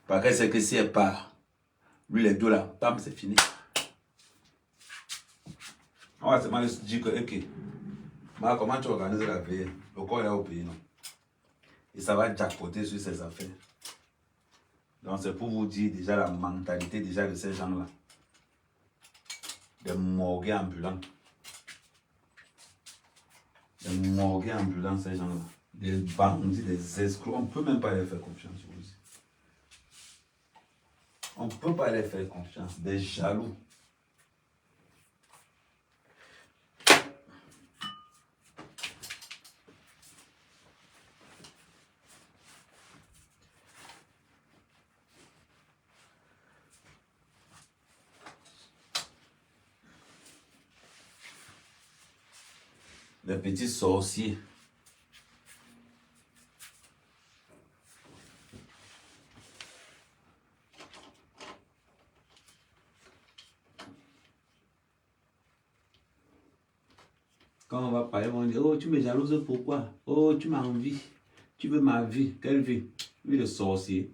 D: Parce qu'elle sait que si elle part, lui les deux là, bam, c'est fini. On va seulement dire que, ok, comment tu organises la veille? Le corps est au pays, non? Et ça va jackpoter sur ses affaires. Donc c'est pour vous dire déjà la mentalité déjà de ces gens-là. Des morgues ambulants. Des morgues ambulants, ces gens-là. Des bandits, des escrocs. On ne peut même pas les faire confiance, je vous dis. On ne peut pas les faire confiance. Des jaloux. Les petits sorciers. Quand on va parler, on va dire, oh, tu me jalouses pourquoi? Oh, tu m'as envie. Tu veux ma vie. Quelle vie? Vie de sorcier.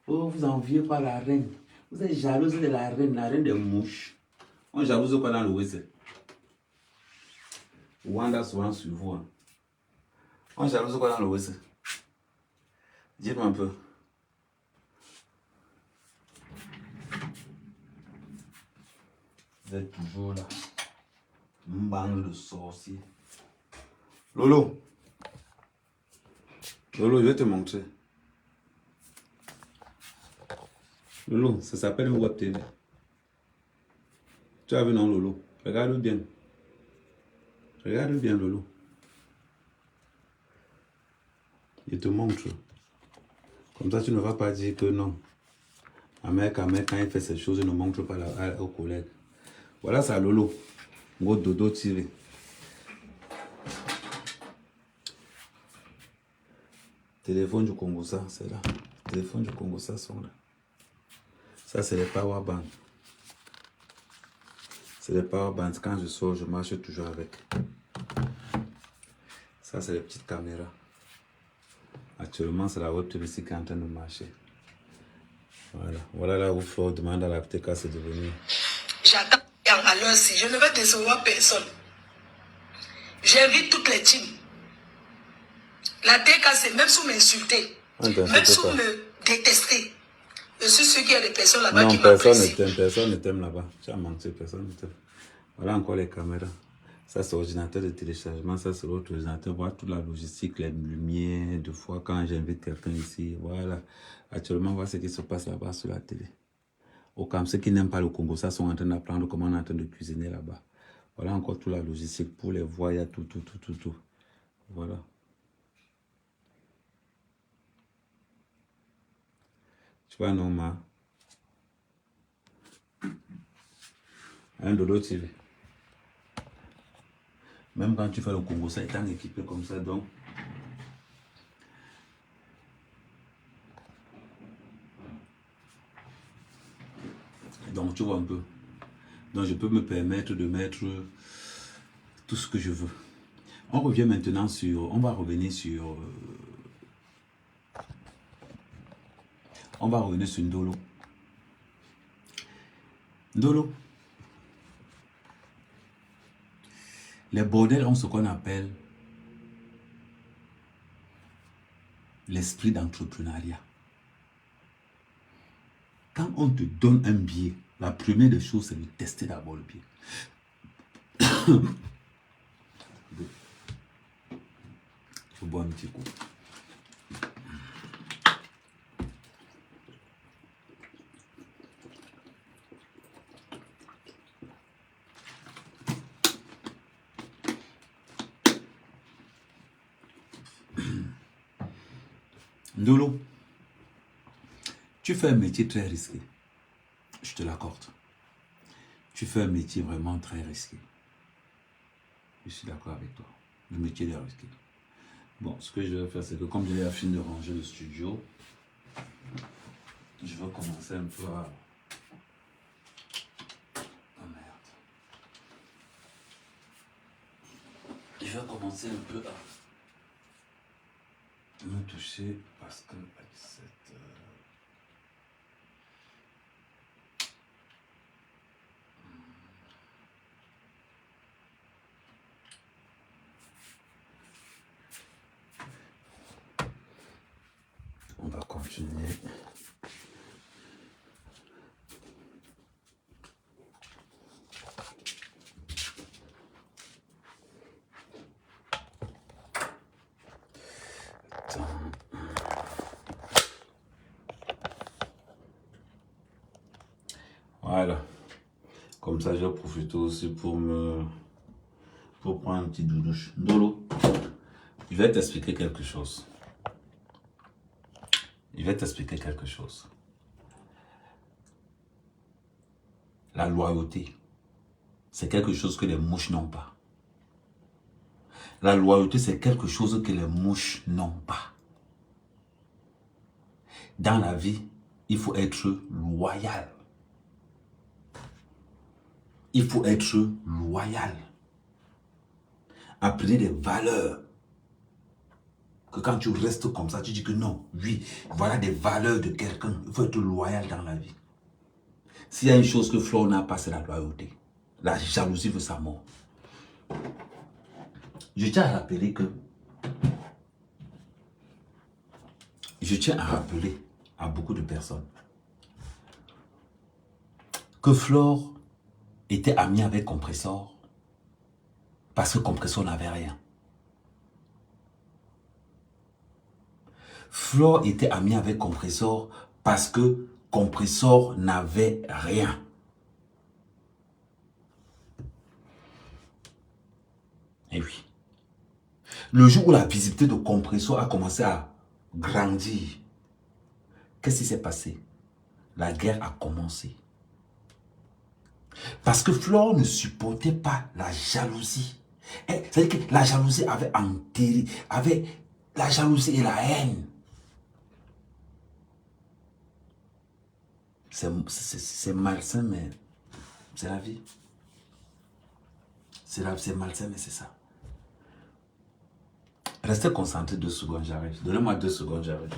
D: Oh, vous enviez pas la reine. Vous êtes jalouse de la reine des mouches. On jalouse quoi dans l'Ouest? Wanda souvent sur vous. Hein. On jalouse quoi dans l'Ouest? Dites-moi un peu. Vous êtes toujours là. Une bande de sorciers. Lolo. Lolo, je vais te montrer. Lolo, ça s'appelle une web TV. Tu as vu non, Lolo? Regarde bien. Regarde bien, Lolo. Je te montre. Comme ça, tu ne vas pas dire que non. Un mec, quand il fait ces choses, il ne montre pas aux collègues. Voilà ça, Lolo. Go Dodo TV. Téléphone du Congo, ça, c'est là. Téléphone du Congo, ça sont là. Ça, c'est les power bands. C'est les power bands. Quand je sors, je marche toujours avec. Ça, c'est les petites caméras. Actuellement, c'est la web TV qui est en train de marcher. Voilà. Voilà là où Flo demande à la TK c'est devenu.
C: J'attends à l'heure-ci. Je ne vais décevoir personne. J'invite toutes les teams. La TK, c'est même sous m'insulter. Même sous me détester. Je suis sûr qu'il y a des personnes là-bas qui m'apprécient.
D: Personne ne t'aime là-bas. Tu as menti, personne ne t'aime. Voilà encore les caméras. Ça, c'est l'ordinateur de téléchargement. Ça, c'est l'autre ordinateur. Voilà toute la logistique, les lumières. Deux fois, quand j'invite quelqu'un ici. Voilà. Actuellement, voilà ce qui se passe là-bas sur la télé. Au Cam, ceux qui n'aiment pas le Congo, ça sont en train d'apprendre comment on est en train de cuisiner là-bas. Voilà encore toute la logistique pour les voir. Il y a tout. Voilà. Tu vois, non, ma. Un Dodo TV. Même quand tu fais le Congo, ça est en équipé comme ça, donc. Donc, tu vois un peu. Donc, je peux me permettre de mettre tout ce que je veux.
A: On revient maintenant sur... On va revenir sur... on va revenir sur Ndolo. Ndolo. Les bordels ont ce qu'on appelle l'esprit d'entrepreneuriat. Quand on te donne un billet, la première des choses, c'est de tester d'abord le billet. Je bois un petit coup. Ndolo, tu fais un métier très risqué. Je te l'accorde. Tu fais un métier vraiment très risqué. Je suis d'accord avec toi. Le métier est risqué. Bon, ce que je vais faire, c'est que comme j'ai fini de ranger le studio, je vais commencer un peu à... Oh merde. Je vais commencer un peu à me toucher parce que avec cette... On va continuer. Attends. Voilà. Comme ça, je vais profiter aussi pour prendre une petite douche. Ndolo, je vais t'expliquer quelque chose. Je vais t'expliquer quelque chose. La loyauté, c'est quelque chose que les mouches n'ont pas. La loyauté, c'est quelque chose que les mouches n'ont pas. Dans la vie, il faut être loyal. Il faut être loyal. Apprenez des valeurs. Que quand tu restes comme ça, tu dis que non, oui, voilà des valeurs de quelqu'un. Il faut être loyal dans la vie. S'il y a une chose que Flore n'a pas, c'est la loyauté. La jalousie veut sa mort. Je tiens à rappeler que... Je tiens à rappeler à beaucoup de personnes que Flore était amie avec Compressor parce que Compressor n'avait rien. Flore était amie avec Compressor parce que Compressor n'avait rien. Et oui. Le jour où la visibilité de Compressor a commencé à grandir, qu'est-ce qui s'est passé? La guerre a commencé. Parce que Flore ne supportait pas la jalousie. C'est-à-dire que la jalousie avait enterré, la jalousie et la haine. C'est malsain, mais c'est la vie. C'est malsain, mais c'est ça. Restez concentrés 2 secondes, j'arrive. Donnez-moi 2 secondes, j'arrive.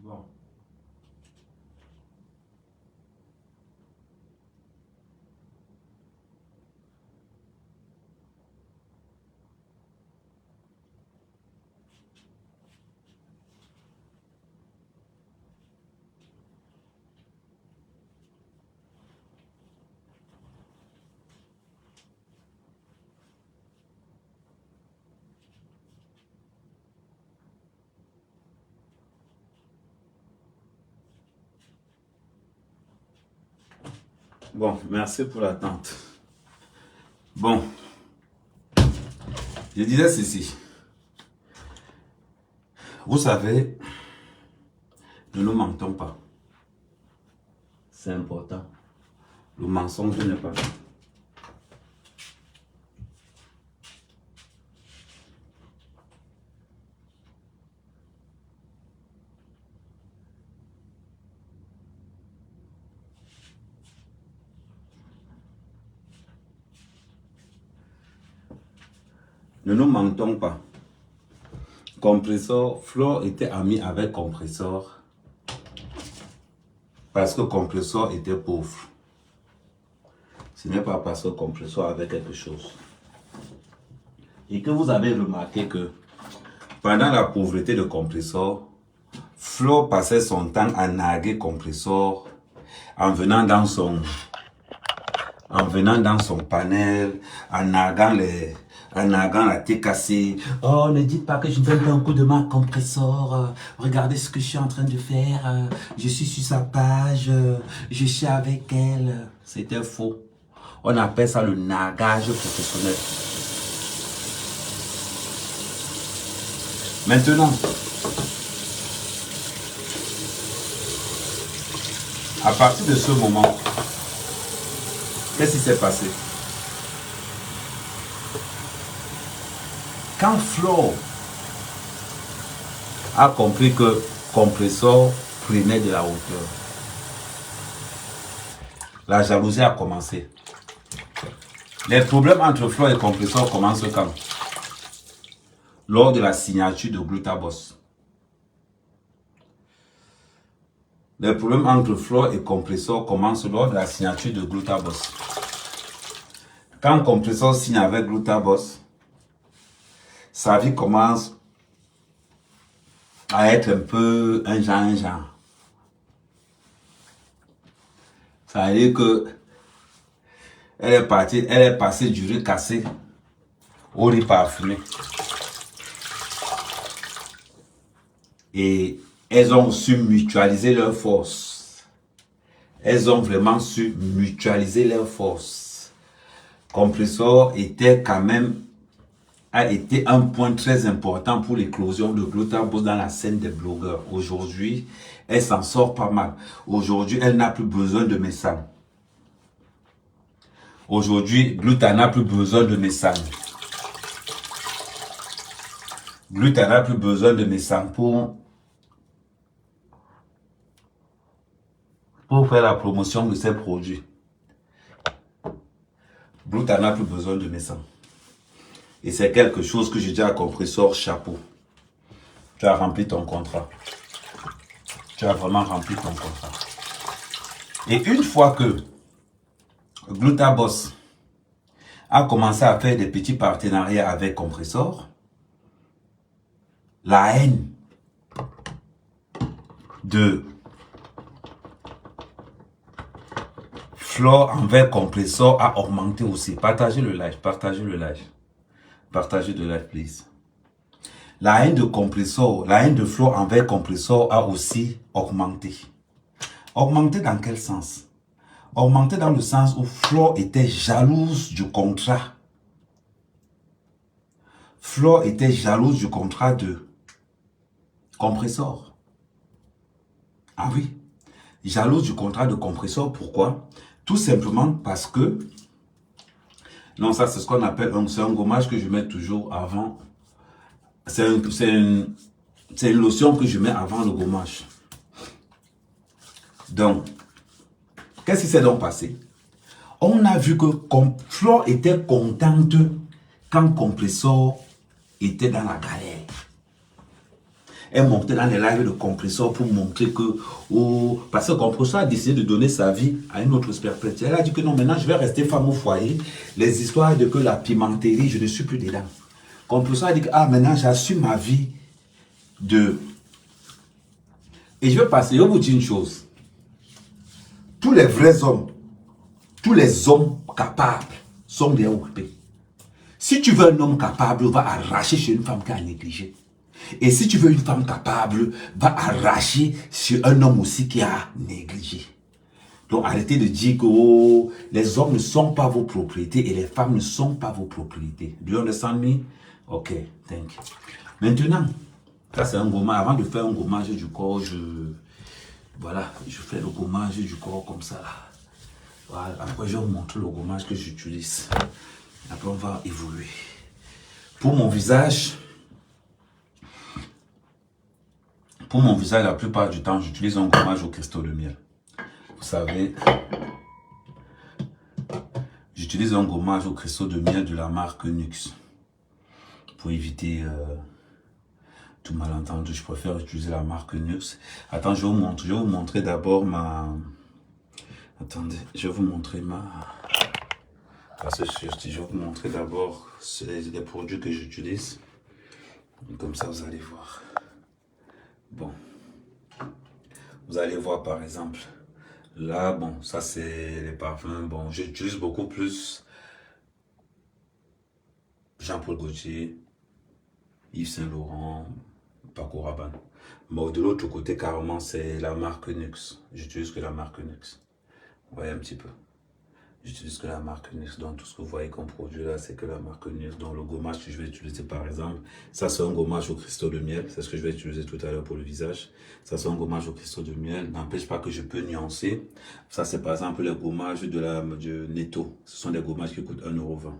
D: Bon. Bon, merci pour l'attente. Bon, je disais ceci. Vous savez, ne nous mentons pas. C'est important. Le mensonge n'est pas bon. Ne nous mentons pas. Compressor, Flo était ami avec Compressor parce que Compressor était pauvre. Ce n'est pas parce que Compressor avait quelque chose. Et que vous avez remarqué que pendant la pauvreté de Compressor, Flo passait son temps à narguer Compressor en venant dans son panel, en narguant la TKC. Oh, ne dites pas que je donne pas un coup de main à Compressor. Regardez ce que je suis en train de faire. Je suis sur sa page. Je suis avec elle. C'était faux. On appelle ça le nargage professionnel. Maintenant, à partir de ce moment, qu'est-ce qui s'est passé? Quand Flo a compris que Compressor prenait de la hauteur, la jalousie a commencé. Les problèmes entre Flo et Compressor commencent quand? Lors de la signature de Glutaboss. Les problèmes entre Flo et Compressor commencent lors de la signature de Glutaboss. Quand Compressor signe avec Glutaboss, sa vie commence à être un peu un genre. Ça veut dire que elle est passée du riz cassé au riz parfumé. Et elles ont su mutualiser leurs forces. Elles ont vraiment su mutualiser leurs forces. Compressor était quand même, a été un point très important pour l'éclosion de Glutaboss dans la scène des blogueurs. Aujourd'hui, elle s'en sort pas mal. Aujourd'hui, elle n'a plus besoin de mes sangs. Aujourd'hui, Gluta n'a plus besoin de mes sangs. Gluta n'a plus besoin de mes sangs pour faire la promotion de ses produits. Gluta n'a plus besoin de mes sangs. Et c'est quelque chose que je dis à Compressor, chapeau. Tu as rempli ton contrat. Tu as vraiment rempli ton contrat. Et une fois que Glutaboss a commencé à faire des petits partenariats avec Compressor, la haine de Flo envers Compressor a augmenté aussi. Partagez le live, partagez le live. Partagez le live, please. La haine de Compressor, la haine de Flo envers Compressor a aussi augmenté. Augmenté dans quel sens? Augmenté dans le sens où Flo était jalouse du contrat. Flo était jalouse du contrat de Compressor. Ah oui, jalouse du contrat de Compressor. Pourquoi? Tout simplement parce que, non, ça c'est ce qu'on appelle c'est un gommage que je mets toujours avant. C'est une lotion que je mets avant le gommage. Donc, qu'est-ce qui s'est donc passé? On a vu que Flo était contente quand Compressor était dans la galère.
A: Elle montait dans les lives de compresseur pour montrer que... Oh, parce que compresseur a décidé de donner sa vie à une autre perpétuelle. Elle a dit que non, maintenant je vais rester femme au foyer. Les histoires de que la pimenterie, je ne suis plus dedans. Compresseur a dit que ah, maintenant j'assume ma vie de... Et je vais passer, je vais vous dire une chose. Tous les vrais hommes, tous les hommes capables sont bien occupés. Si tu veux un homme capable, va arracher chez une femme qui a négligé. Et si tu veux une femme capable, va arracher sur un homme aussi qui a négligé. Donc arrêtez de dire que oh, les hommes ne sont pas vos propriétés et les femmes ne sont pas vos propriétés. Do you understand me? Ok, thank you. Maintenant, ça c'est un gommage. Avant de faire un gommage du corps, voilà, je fais le gommage du corps comme ça. Voilà, après je vais vous montrer le gommage que j'utilise. Après on va évoluer. Pour mon visage, la plupart du temps, j'utilise un gommage au cristaux de miel. Vous savez, j'utilise un gommage au cristaux de miel de la marque Nux. Pour éviter tout malentendu, je préfère utiliser la marque Nux. Attends, je vais vous montrer d'abord ma... Attendez, je vais vous montrer ma... Parce que je vais vous montrer d'abord les produits que j'utilise. Comme ça, vous allez voir. Bon. Vous allez voir par exemple. Là, bon, ça c'est les parfums. Bon, j'utilise beaucoup plus Jean-Paul Gaultier, Yves Saint Laurent, Paco Rabanne. Bon, de l'autre côté, carrément, c'est la marque Nux. J'utilise que la marque Nux. Vous voyez un petit peu. J'utilise que la marque Nux. Donc, tout ce que vous voyez comme produit là, c'est que la marque Nux. Donc, le gommage que je vais utiliser, par exemple, ça c'est un gommage au cristaux de miel. C'est ce que je vais utiliser tout à l'heure pour le visage. Ça c'est un gommage au cristaux de miel. N'empêche pas que je peux nuancer. Ça, c'est par exemple les gommages de Netto. Ce sont des gommages qui coûtent 1,20 €.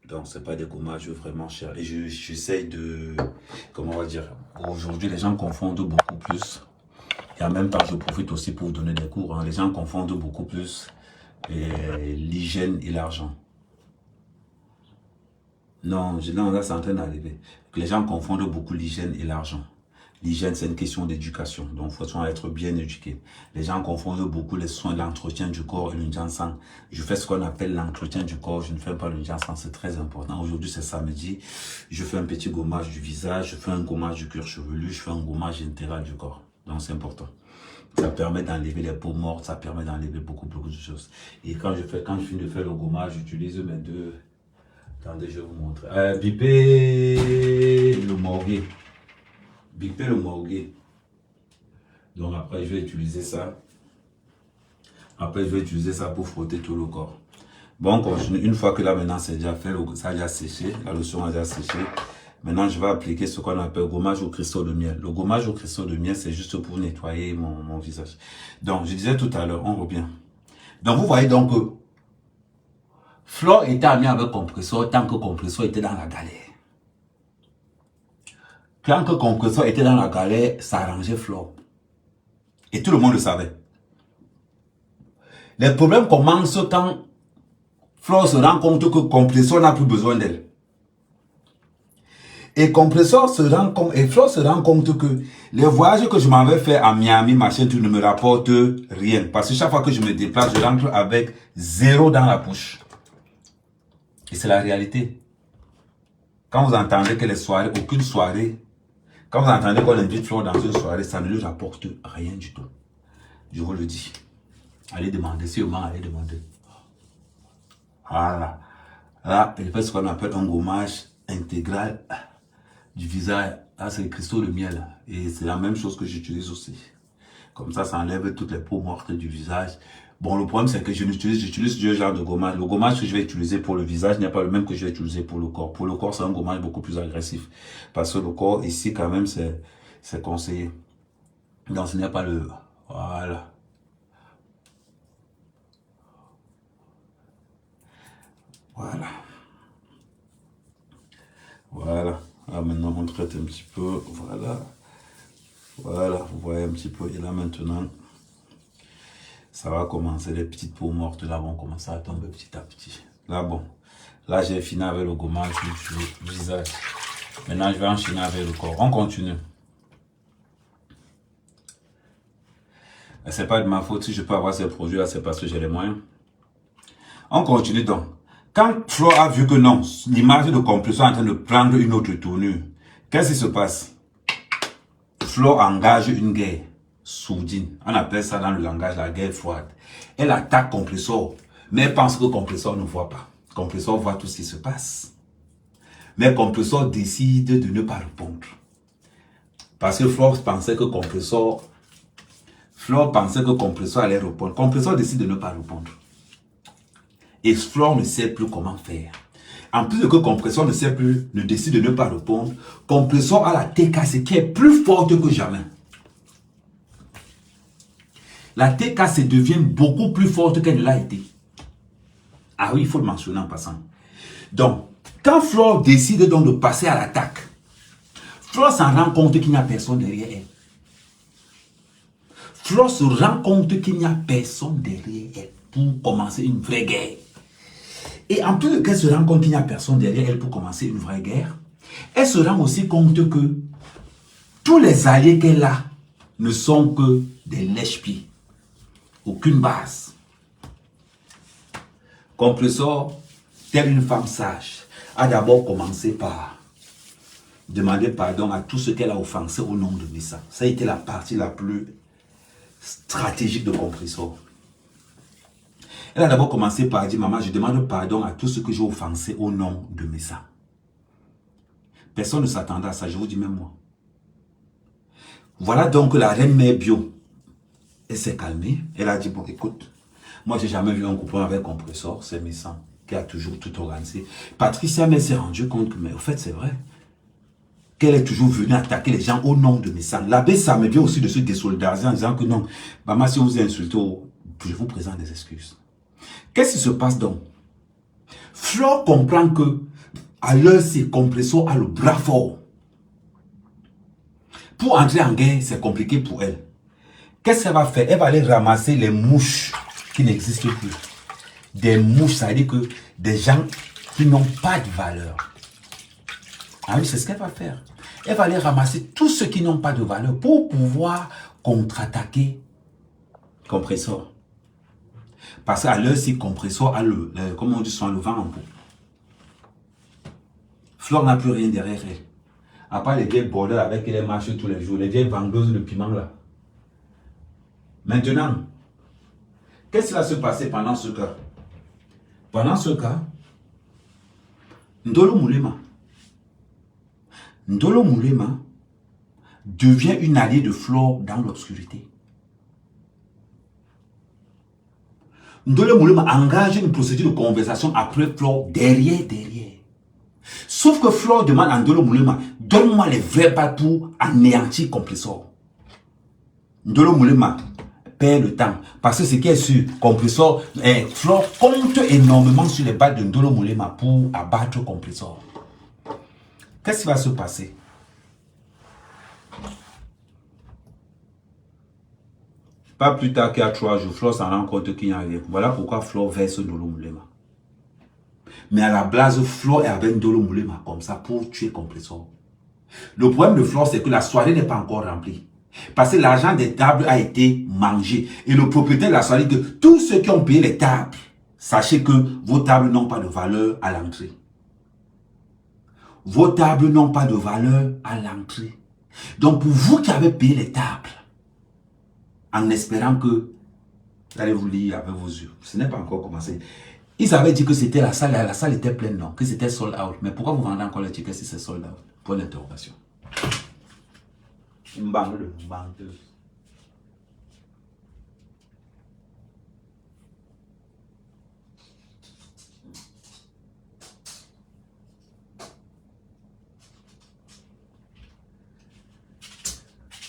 A: Donc, ce n'est pas des gommages vraiment chers. Et j'essaye de... Comment on va dire? Aujourd'hui, les gens confondent beaucoup plus. Et en même temps, je profite aussi pour vous donner des cours. Hein. Les gens confondent beaucoup plus l'hygiène et l'argent. Non, là, c'est en train d'arriver. Les gens confondent beaucoup l'hygiène et l'argent. L'hygiène, c'est une question d'éducation. Donc, il faut être bien éduqué. Les gens confondent beaucoup les soins, l'entretien du corps et le Jansan. Je fais ce qu'on appelle l'entretien du corps. Je ne fais pas le Jansan. C'est très important. Aujourd'hui, c'est samedi. Je fais un petit gommage du visage. Je fais un gommage du cuir chevelu. Je fais un gommage intégral du corps. Donc, c'est important. Ça permet d'enlever les peaux mortes. Ça permet d'enlever beaucoup de choses. Et quand je finis de faire le gommage, j'utilise mes deux... Attendez, je vais vous montrer. Bipé le morguet. Bipé le morguet. Donc après, je vais utiliser ça. Après, je vais utiliser ça pour frotter tout le corps. Bon, on continue. Une fois que là, maintenant, c'est déjà fait, ça a déjà séché. La lotion a déjà séché. Maintenant, je vais appliquer ce qu'on appelle gommage au cristaux de miel. Le gommage au cristaux de miel, c'est juste pour nettoyer mon visage. Donc, je disais tout à l'heure, on revient. Donc, vous voyez donc que Flore était amie avec Compresseur tant que Compresseur était dans la galère. Quand que Compresseur était dans la galère, ça arrangeait Flore. Et tout le monde le savait. Les problèmes commencent quand Flore se rend compte que Compresseur n'a plus besoin d'elle. Et Flore se rend compte que les voyages que je m'avais fait à Miami, machin, tout ne me rapporte rien. Parce que chaque fois que je me déplace, je rentre avec 0 dans la poche. Et c'est la réalité. Quand vous entendez que les soirées, aucune soirée, quand vous entendez qu'on invite Flore dans une soirée, ça ne lui rapporte rien du tout. Je vous le dis. Allez demander, sûrement allez demander. Voilà. Là, il fait ce qu'on appelle un gommage intégral du visage. Là, c'est le cristaux de miel. Et c'est la même chose que j'utilise aussi. Comme ça, ça enlève toutes les peaux mortes du visage. Bon, le problème, c'est que j'utilise deux genres de gommage. Le gommage que je vais utiliser pour le visage n'est pas le même que je vais utiliser pour le corps. Pour le corps, c'est un gommage beaucoup plus agressif. Parce que le corps, ici, quand même, c'est conseillé. Donc, ce n'est pas le... Voilà. Voilà. Voilà. Ah, maintenant, on traite un petit peu. Voilà. Voilà, vous voyez un petit peu. Et là, maintenant... Ça va commencer, les petites peaux mortes là vont commencer à tomber petit à petit. Là, bon, là j'ai fini avec le gommage du visage. Maintenant, je vais enchaîner avec le corps. On continue.
D: C'est pas de ma faute si je peux avoir ces produits-là, c'est parce que j'ai les moyens. On continue donc. Quand Flo a vu que non, l'image de Compressor est en train de prendre une autre tournure, qu'est-ce qui se passe? Flo engage une guerre sourdine. On appelle ça dans le langage la guerre froide. Elle attaque Compressor, mais elle pense que Compressor ne voit pas. Compressor voit tout ce qui se passe. Mais Compressor décide de ne pas répondre. Parce que Flo pensait que Compressor allait répondre. Compressor décide de ne pas répondre. Et Flo ne sait plus comment faire. En plus de que Compressor ne décide de ne pas répondre, Compressor a la tête cassée qui est plus forte que jamais. La tête cassée devient beaucoup plus forte qu'elle ne l'a été. Ah oui, il faut le mentionner en passant. Donc, quand Flo décide donc de passer à l'attaque, Flo s'en rend compte qu'il n'y a personne derrière elle. Flo se rend compte qu'il n'y a personne derrière elle pour commencer une vraie guerre. Et en plus qu'elle se rend compte qu'il n'y a personne derrière elle pour commencer une vraie guerre, elle se rend aussi compte que tous les alliés qu'elle a ne sont que des lèche-pieds. Aucune base. Compressor, telle une femme sage, a d'abord commencé par demander pardon à tout ce qu'elle a offensé au nom de Messa. Ça a été la partie la plus stratégique de Compressor. Elle a d'abord commencé par dire, maman, je demande pardon à tout ce que j'ai offensé au nom de Messa. Personne ne s'attendait à ça, je vous dis même moi. Voilà donc la reine mère bio. Elle s'est calmée, elle a dit, bon écoute, moi j'ai jamais vu un coupon avec Compressor, c'est Messa qui a toujours tout organisé. Patricia mais s'est rendue compte que, mais au fait c'est vrai, qu'elle est toujours venue attaquer les gens au nom de Messa. L'abbé ça me vient aussi de se désolidariser en disant que non, maman si on vous a insulté, je vous présente des excuses. Qu'est-ce qui se passe donc? Flo comprend que à l'heure c'est Compressor a le bras fort. Pour entrer en guerre, c'est compliqué pour elle. Qu'est-ce qu'elle va faire? Elle va aller ramasser les mouches qui n'existent plus. Des mouches, ça veut dire que des gens qui n'ont pas de valeur. Ah oui, c'est ce qu'elle va faire. Elle va aller ramasser tous ceux qui n'ont pas de valeur pour pouvoir contre-attaquer Compressor. Parce qu'à l'heure, si Compressor a comme on dit, le vent en poupe. Flore n'a plus rien derrière elle. À part les vieilles bordels avec qui elle marche tous les jours, les vieilles vendeuses de piment là. Maintenant, qu'est-ce qui va se passer pendant ce cas? Pendant ce cas, Ndolo Moulema devient une alliée de Flore dans l'obscurité. Ndolo Moulema engage une procédure de conversation après Flore derrière. Sauf que Flore demande à Ndolo Moulema, donne-moi les vraies balles pour anéantir Compressor. Ndolo Moulema perd le temps. Parce que ce qui est sûr, Compressor, Flore compte énormément sur les balles de Ndolo Moulema pour abattre Compressor. Qu'est-ce qui va se passer? Pas plus tard qu'il y a 3 jours, Flore s'en rend compte qu'il n'y a rien. Voilà pourquoi Flore verse Ndolo Moulema. Mais à la base, Flore est avec Ndolo Moulema comme ça pour tuer Compressor. Le problème de Flore, c'est que la soirée n'est pas encore remplie. Parce que l'argent des tables a été mangé. Et le propriétaire de la soirée dit que tous ceux qui ont payé les tables, sachez que vos tables n'ont pas de valeur à l'entrée. Vos tables n'ont pas de valeur à l'entrée. Donc pour vous qui avez payé les tables, en espérant que, allez vous lire avec vos yeux, ce n'est pas encore commencé. Ils avaient dit que c'était la salle était pleine, non, que c'était sold out. Mais pourquoi vous vendez encore les tickets si c'est sold out? Point d'interrogation. Une bande de vendeuses.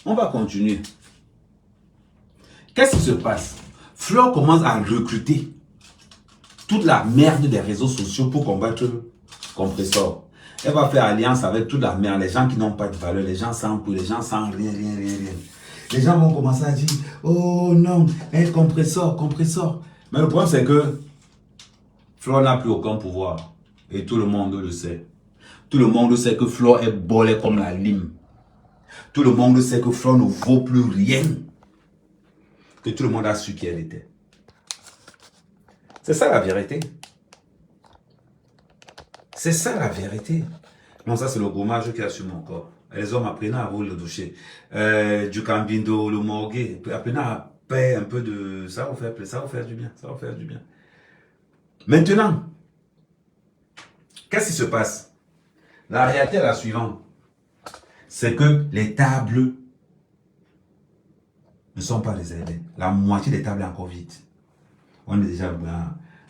D: On va continuer. Qu'est-ce qui se passe? Flore commence à recruter toute la merde des réseaux sociaux pour combattre Compressor. Elle va faire alliance avec toute la merde, les gens qui n'ont pas de valeur, les gens sans pour, les gens sans rien. Les gens vont commencer à dire, oh non, Compressor. Mais le problème c'est que Flore n'a plus aucun pouvoir. Et tout le monde le sait. Tout le monde sait que Flore est bolée comme la lime. Tout le monde sait que Flore ne vaut plus rien. que tout le monde a su qui elle était. C'est ça la vérité. C'est ça la vérité. Non, ça c'est le gommage qu'il y a sur mon corps. Les hommes apprenaient à rouler le doucher. Du cambindo, le morgue, apprenaient à payer un peu de... Ça va faire du bien. Ça va faire du bien. Maintenant, qu'est-ce qui se passe? La réalité est la suivante. C'est que les tables ne sont pas réservées. La moitié des tables est encore vide. On est déjà...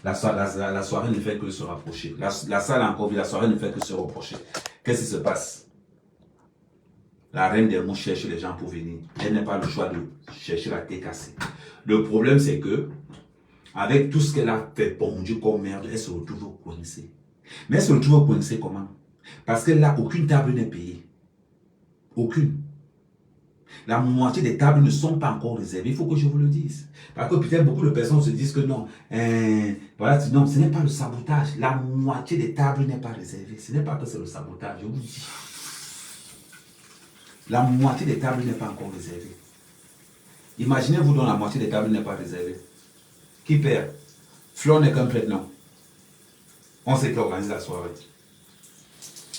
D: La soirée ne fait que se rapprocher. La salle est encore vide. La soirée ne fait que se rapprocher. Qu'est-ce qui se passe? La reine des mots cherche les gens pour venir. Elle n'a pas le choix de chercher la tête cassée. Le problème, c'est que, avec tout ce qu'elle a fait pondu comme merde, elle se retrouve coincée. Mais elle se retrouve coincée comment? Parce que là, aucune table n'est payée. Aucune. La moitié des tables ne sont pas encore réservées. Il faut que je vous le dise. Parce que peut-être beaucoup de personnes se disent que non. Voilà, non, ce n'est pas le sabotage. La moitié des tables n'est pas réservée. Ce n'est pas que c'est le sabotage, je vous dis. La moitié des tables n'est pas encore réservée. Imaginez-vous dont la moitié des tables n'est pas réservée. Qui perd? Flore n'est qu'un prête-nom. On sait qui organise la soirée.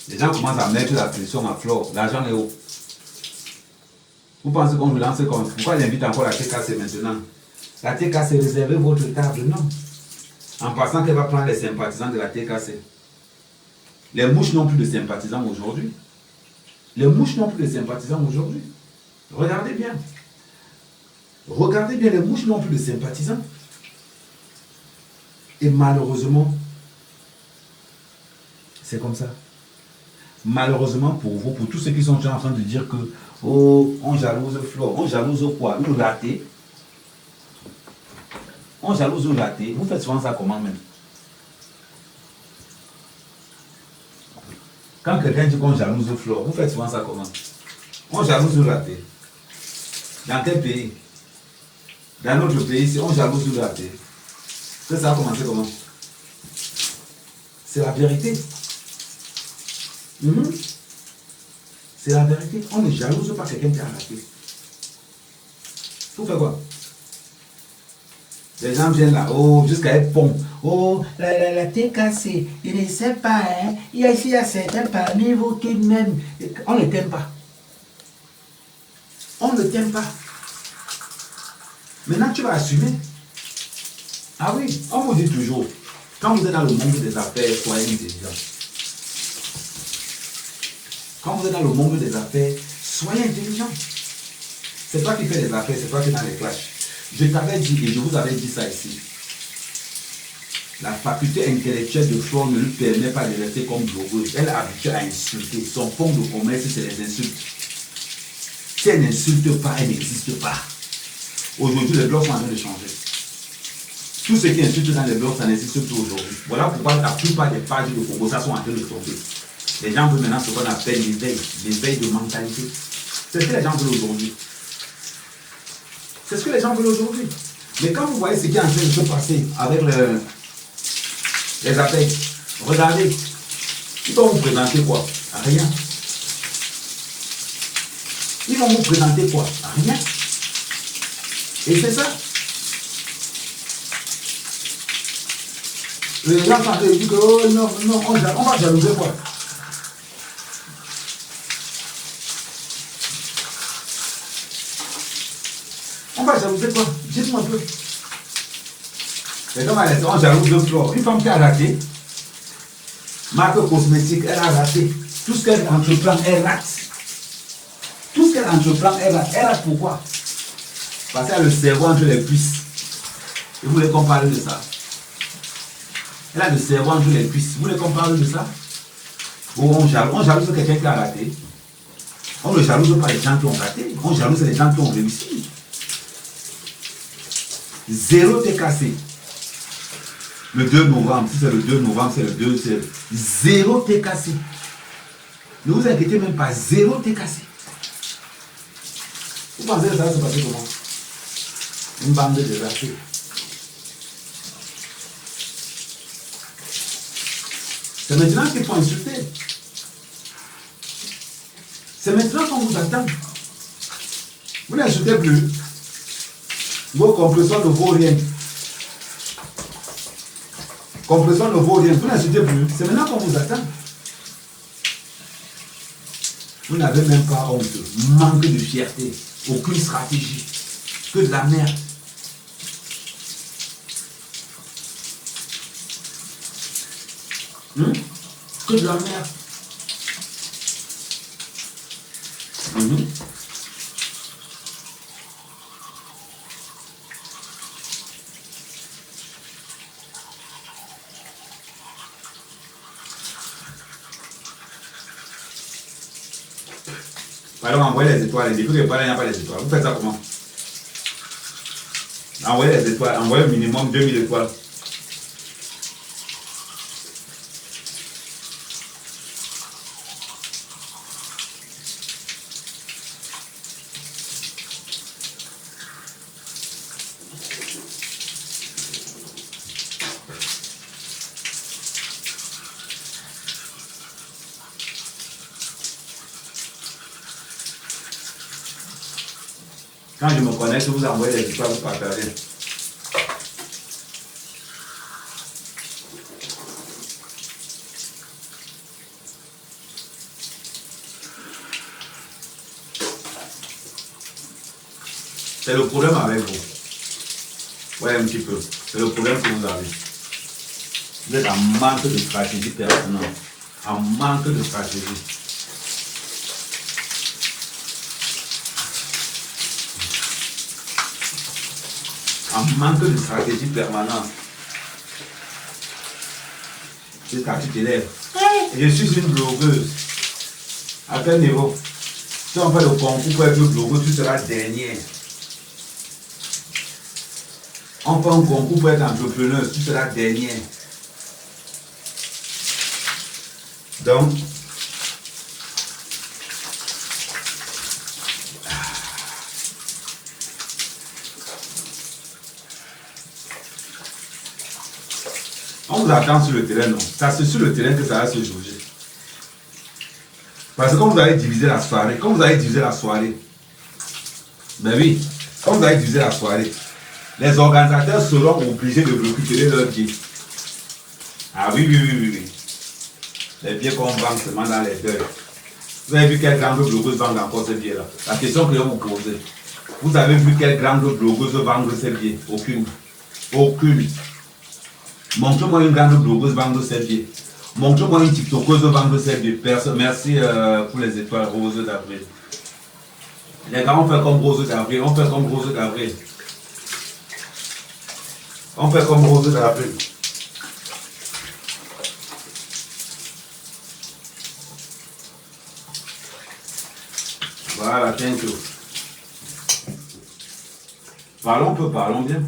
D: Les gens commencent à mettre la pression à Flore. L'argent est haut. Vous pensez qu'on vous lance comme... Pourquoi il invite encore la TKC maintenant? La TKC réservez votre table, non. En passant qu'elle va prendre les sympathisants de la TKC. Les mouches n'ont plus de sympathisants aujourd'hui. Les mouches n'ont plus de sympathisants aujourd'hui. Regardez bien. Regardez bien, les mouches n'ont plus de sympathisants. Et malheureusement, c'est comme ça. Malheureusement pour vous, pour tous ceux qui sont déjà en train de dire que oh, on jalouse Flore, on jalouse quoi? Une ratée. On jalouse une ratée. Vous faites souvent ça comment même? Quand quelqu'un dit qu'on jalouse Flore, vous faites souvent ça comment? On jalouse une ratée. Dans quel pays? Dans notre pays, on jalouse une ratée. Que ça a commencé comment? C'est la vérité. C'est la vérité. On ne jalouse pas quelqu'un qui a raté. Vous faites quoi? Les gens viennent là, oh, jusqu'à être pont. Oh, la TKC, il ne sait pas, hein. Il y a certains parmi vous qui m'aiment. On ne t'aime pas. On ne t'aime pas. Maintenant, tu vas assumer. Ah oui, on vous dit toujours, quand vous êtes dans le monde des affaires, soyez intelligent. Quand vous êtes dans le monde des affaires, soyez intelligent. C'est toi qui fais les affaires, c'est toi qui es dans les clashs. Je t'avais dit, et je vous avais dit ça ici. La faculté intellectuelle de Flore ne lui permet pas de rester comme blogueuse. Elle est habituée à insulter. Son fond de commerce, c'est les insultes. Si elle n'insulte pas, elle n'existe pas. Aujourd'hui, les blogs sont en train de changer. Tout ce qui insulte dans les blogs, ça n'existe plus aujourd'hui. Voilà pourquoi la plupart des pages de Congo, ça sont en train de tomber. Les gens veulent maintenant ce qu'on appelle l'éveil de mentalité. C'est ce que les gens veulent aujourd'hui. C'est ce que les gens veulent aujourd'hui. Mais quand vous voyez ce qui est en train de se passer avec les abeilles, regardez, ils vont vous présenter quoi? Rien. Ils vont vous présenter quoi? Rien. Et c'est ça. Les gens sont en train de dire que oh non, non, on va jalouser quoi? On va jalouser quoi? Dites-moi un peu. Les gens on jalouse de Flore. Une femme qui a raté, marque cosmétique, elle a raté. Tout ce qu'elle entreprend, elle rate. Tout ce qu'elle entreprend, elle rate. Elle rate pourquoi? Parce qu'elle a le cerveau entre les cuisses. Et vous voulez qu'on parle de ça? Elle a le cerveau entre les cuisses. Vous voulez qu'on parle de ça? Ou on jalouse quelqu'un qui a raté. On ne jalouse pas les gens qui ont raté. On jalouse les gens qui ont réussi. Zéro TKC. Le 2 novembre, si c'est le 2 novembre, c'est le 2, c'est zéro TKC. Ne vous inquiétez même pas, zéro TKC. Vous pensez que ça va se passer comment? Une bande de désastres. C'est maintenant qu'il faut insulter. C'est maintenant qu'on vous attend. Vous n'insultez plus. Vos compressions ne vaut rien. Compression ne vaut rien. Vous n'insultez plus. C'est maintenant qu'on vous attend. Vous n'avez même pas honte. Manque de fierté. Aucune stratégie. Que de la merde. Que de la merde. Allons envoyer les étoiles. Depuis que je parle, il n'y a pas les étoiles. Vous faites ça comment? Envoyez les étoiles. Envoyez au minimum 2000 étoiles. Quand je me connecte, vous envoyez les étoiles, vous partagez. C'est le problème avec vous. Ouais, un petit peu. C'est le problème que vous avez. Vous êtes en manque de stratégie personnelle. En manque de stratégie. En manque de stratégie permanente. C'est quand tu t'élèves. Je suis une blogueuse. À quel niveau? Si on fait le concours pour être blogueuse, tu seras dernier. On fait un concours pour être entrepreneur, tu seras dernier. Donc, on vous attend sur le terrain, non? C'est sur le terrain que ça va se juger. Parce que comme vous avez divisé la soirée, ben oui, comme vous avez divisé la soirée, les organisateurs seront obligés de récupérer leurs billets. Ah oui. Les billets qu'on vend seulement dans les deuils. Vous avez vu quelle grande blogueuse vend encore ces billets-là? La question que je vais vous poser. Vous avez vu quelle grande blogueuse vendre ces billets? Aucune. Montre-moi une grande blogueuse vendre ses billets. Montre-moi une tiktokeuse vendre ses billets. Personne. Merci pour les étoiles roses d'avril. Les gars, on fait comme rose d'avril. Voilà, thank you. Parlons bien.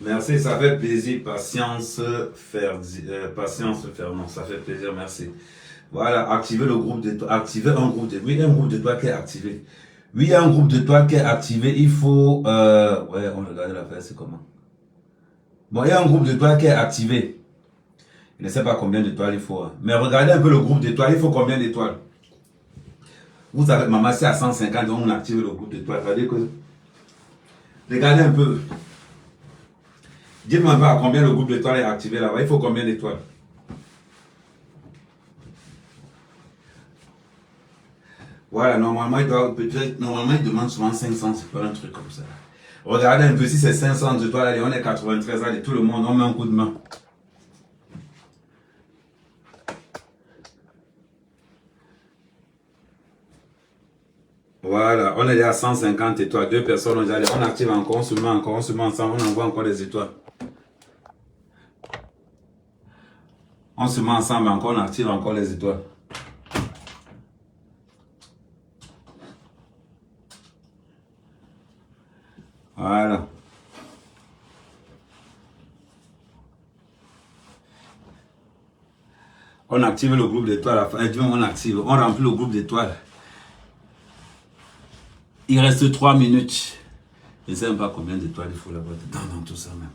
D: Merci, ça fait plaisir. Patience faire, non, ça fait plaisir, merci. Voilà, activer le groupe de toi, activer un groupe de, oui, un groupe de toi qui est activé. Oui, il y a un groupe de toi qui est activé, il faut, ouais, on regarde l'affaire, c'est comment? Bon, il y a un groupe de toi qui est activé. Je ne sais pas combien d'étoiles il faut, hein. Mais regardez un peu le groupe d'étoiles, il faut combien d'étoiles? Vous savez, maman, c'est à 150, donc on active le groupe d'étoiles. Regardez un peu. Dites-moi à combien le groupe d'étoiles est activé là-bas. Il faut combien d'étoiles? Voilà, normalement, il demande souvent 500, c'est pas un truc comme ça. Regardez un peu, si c'est 500 étoiles, allez, on est 93, allez, tout le monde, on met un coup de main. Voilà, on est à 150 étoiles, 2 personnes, on active encore, on se met ensemble, on envoie encore des étoiles. On se met ensemble encore, on active encore les étoiles. Voilà. On active le groupe d'étoiles, on remplit le groupe d'étoiles. Il reste 3 minutes. Je ne sais même pas combien d'étoiles il faut là-bas. Dans tout ça même.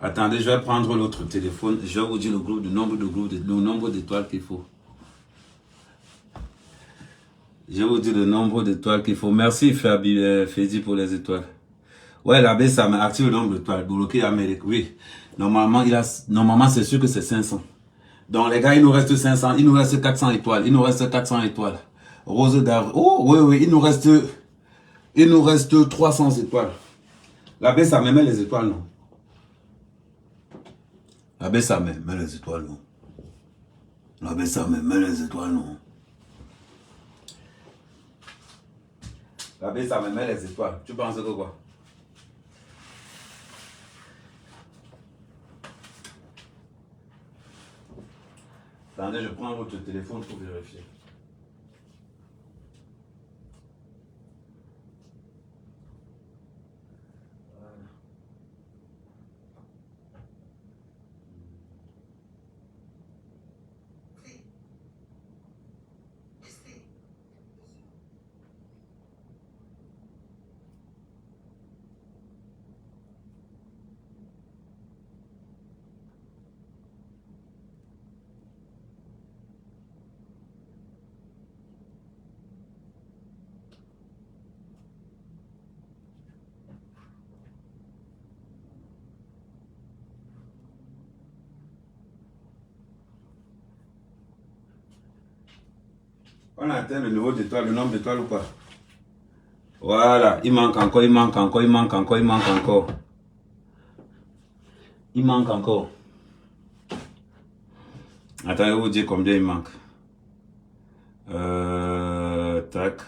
D: Attendez, je vais prendre l'autre téléphone. Je vais vous dire le nombre d'étoiles qu'il faut. Je vais vous dire le nombre d'étoiles qu'il faut. Merci Fedi pour les étoiles. Ouais, l'abbé, ça m'active le nombre d'étoiles. Bloqué Amérique, oui. Normalement, c'est sûr que c'est 500. Donc, les gars, il nous reste 500. Il nous reste 400 étoiles. Il nous reste 400 étoiles. Rose d'Avril. Oh, oui, oui. Il nous reste 300 étoiles. L'abbé, ça me met les étoiles, non? L'abbé, ça me met les étoiles, non? L'abbé, ça me met les étoiles, non? L'abbé, ça me met les étoiles. Tu penses que quoi? Attendez, je prends votre téléphone pour vérifier. On a atteint le niveau d'étoiles, le nombre d'étoiles ou pas? Voilà, il manque encore. Il manque encore. Il manque encore. Attends, je vais vous dire combien il manque. Tac.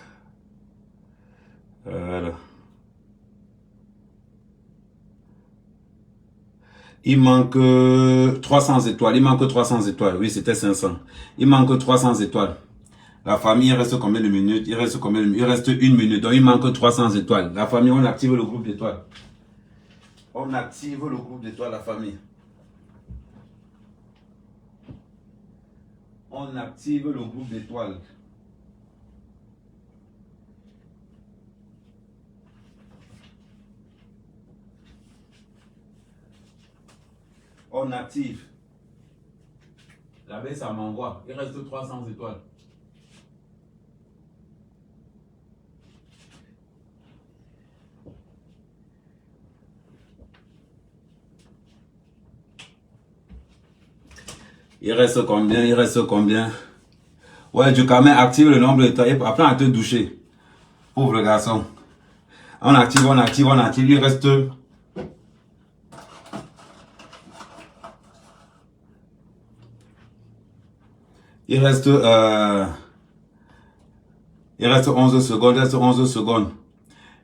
D: Voilà. Il manque 300 étoiles. Il manque 300 étoiles. Oui, c'était 500. Il manque 300 étoiles. La famille, il reste combien de minutes? Il reste 1 minute. Donc, il manque 300 étoiles. La famille, on active le groupe d'étoiles. On active le groupe d'étoiles, la famille. On active le groupe d'étoiles. On active. La baisse, ça m'envoie. Il reste 300 étoiles. Il reste combien? Ouais, du Camet, active le nombre d'étoiles. Apprends à te doucher. Pauvre garçon. On active. Il reste... Il reste 11 secondes.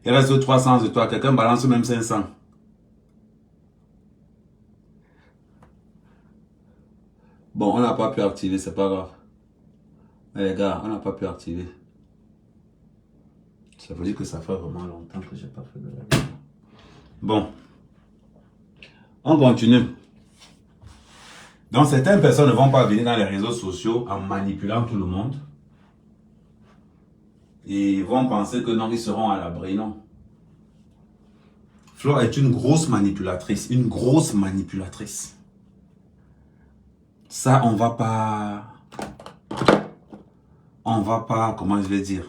D: Il reste 300 étoiles. Quelqu'un balance même 500. Bon, on n'a pas pu activer, c'est pas grave. Mais les gars, on n'a pas pu activer. Ça veut dire que ça fait vraiment longtemps que j'ai pas fait de la vidéo. Bon. On continue. Donc, certaines personnes ne vont pas venir dans les réseaux sociaux en manipulant tout le monde. Et ils vont penser que non, ils seront à l'abri, non. Flo est une grosse manipulatrice. Ça, on va pas, comment je vais dire,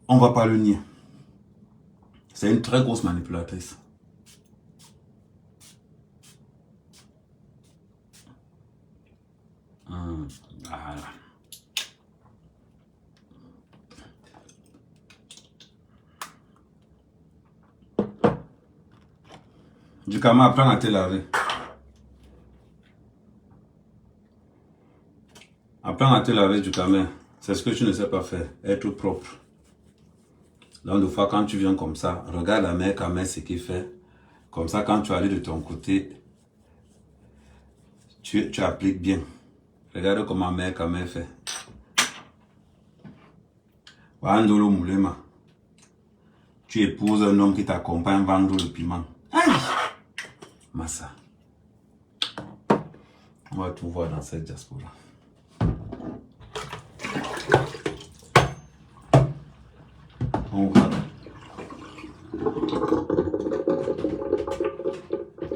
D: on va pas le nier. C'est une très grosse manipulatrice. Voilà. Du Kama, apprends à te laver. Apprends à te laver du Kama. C'est ce que tu ne sais pas faire. Être propre. Donc, des fois, quand tu viens comme ça, regarde la mère Kama, ce qu'il fait. Comme ça, quand tu allais de ton côté, tu appliques bien. Regarde comment mère Kama fait. Vandolo Moulema. Tu épouses un homme qui t'accompagne vendre le piment. Aïe! Massa. On va tout voir dans cette diaspora.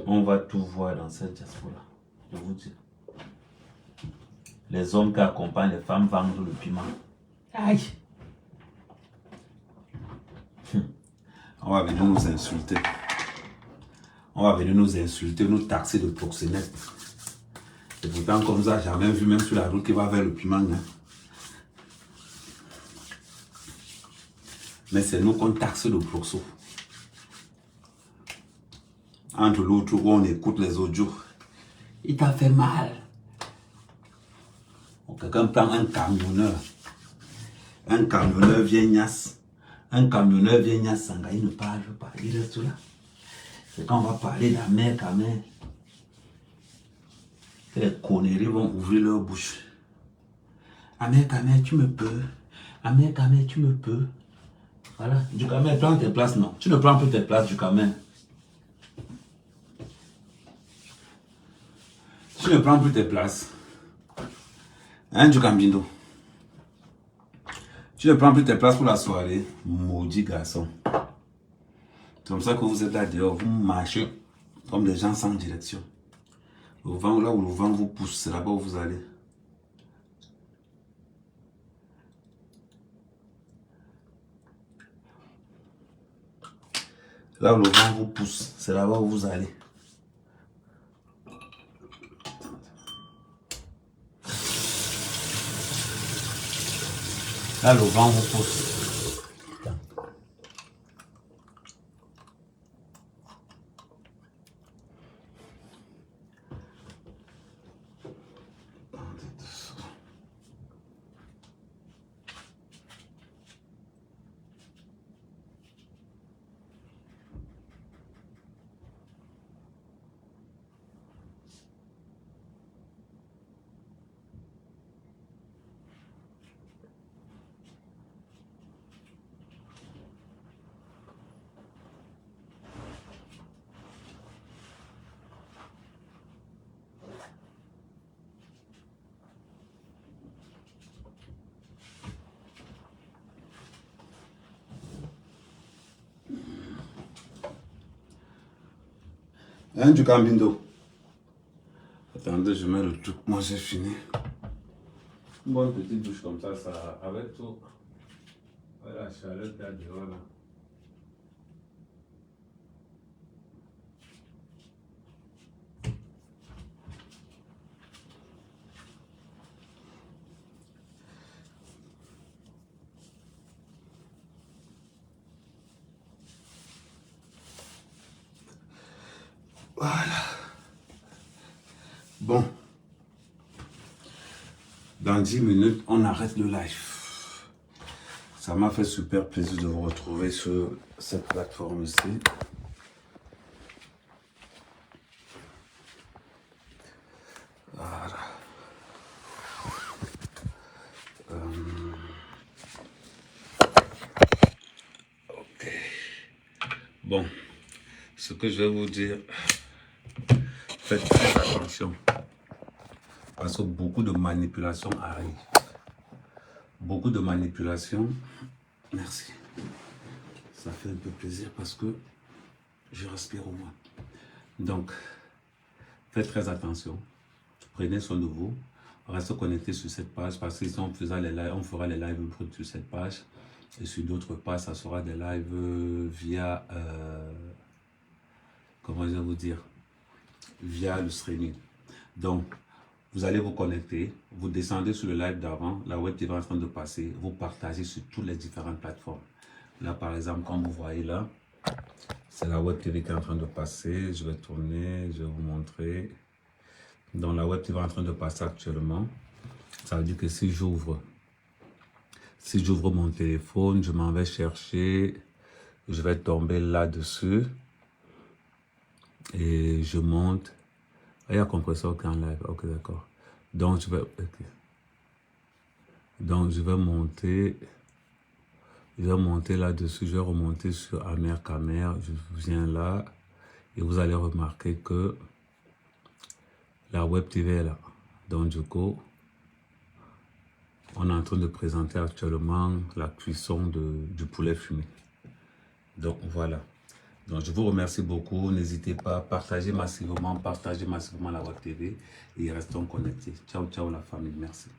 D: On
A: voir dans cette diaspora. Je vous dis. Les hommes qui accompagnent les femmes vendent le piment. Aïe!
D: On va venir nous insulter. On va venir nous insulter, nous taxer de proxénètes. Et pourtant, comme ça, j'ai jamais vu même sur la route qui va vers le piment. Hein. Mais c'est nous qu'on taxe de proxo. Entre l'autre où on écoute les audios. Il t'a fait mal. Quelqu'un prend un camionneur. Un camionneur vient Nias. Un camionneur vient Nias Sanga. Il ne parle pas. Il reste là. C'est quand on va parler d'Amer Kamer. Les conneries vont ouvrir leur bouche. Amer Kamer, tu me peux. Amer Kamer, tu me peux. Voilà. Du Kamer, prends tes places, non. Tu ne prends plus tes places, du Kamer. Tu ne prends plus tes places. Hein, du Cambindo. Tu ne prends plus tes places pour la soirée. Maudit garçon. C'est comme ça que vous êtes là dehors. Vous marchez comme des gens sans direction. Le vent, là où le vent vous pousse, c'est là-bas où vous allez. Là où le vent vous pousse, c'est là-bas où vous allez. Là, le vent vous pousse. Hein, du Cambindo. Attendez, je mets le truc. Moi, j'ai fini. Une bonne petite douche comme ça, avec tout. Voilà, la chaleur qu'il y a dehors là. Voilà. Bon. Dans 10 minutes, on arrête le live. Ça m'a fait super plaisir de vous retrouver sur cette plateforme-ci. Voilà. Ok. Bon. Ce que je vais vous dire... Faites très attention, parce que beaucoup de manipulations arrivent. Beaucoup de manipulations. Merci. Ça fait un peu plaisir parce que je respire au moins. Donc, faites très attention. Prenez soin de vous. Restez connectés sur cette page parce que si on fera les lives sur cette page. Et sur d'autres pages, ça sera des lives via... comment je vais vous dire, via le streaming. Donc, vous allez vous connecter, vous descendez sur le live d'avant, la web TV est en train de passer, vous partagez sur toutes les différentes plateformes. Là, par exemple, comme vous voyez là, c'est la web TV qui est en train de passer. Je vais tourner, je vais vous montrer. Donc, la web TV est en train de passer actuellement. Ça veut dire que si j'ouvre mon téléphone, je m'en vais chercher, je vais tomber là-dessus. Et je monte. Ah, il y a compresseur qui est en live. Ok, d'accord. Donc, je vais... Okay. Donc, je vais monter. Je vais monter là-dessus. Je vais remonter sur Amer Kamer. Je viens là. Et vous allez remarquer que la web TV est là. Donc, du coup, on est en train de présenter actuellement la cuisson du poulet fumé. Donc, voilà. Donc, je vous remercie beaucoup. N'hésitez pas à partager massivement la Voix TV et restons connectés. Ciao, ciao la famille. Merci.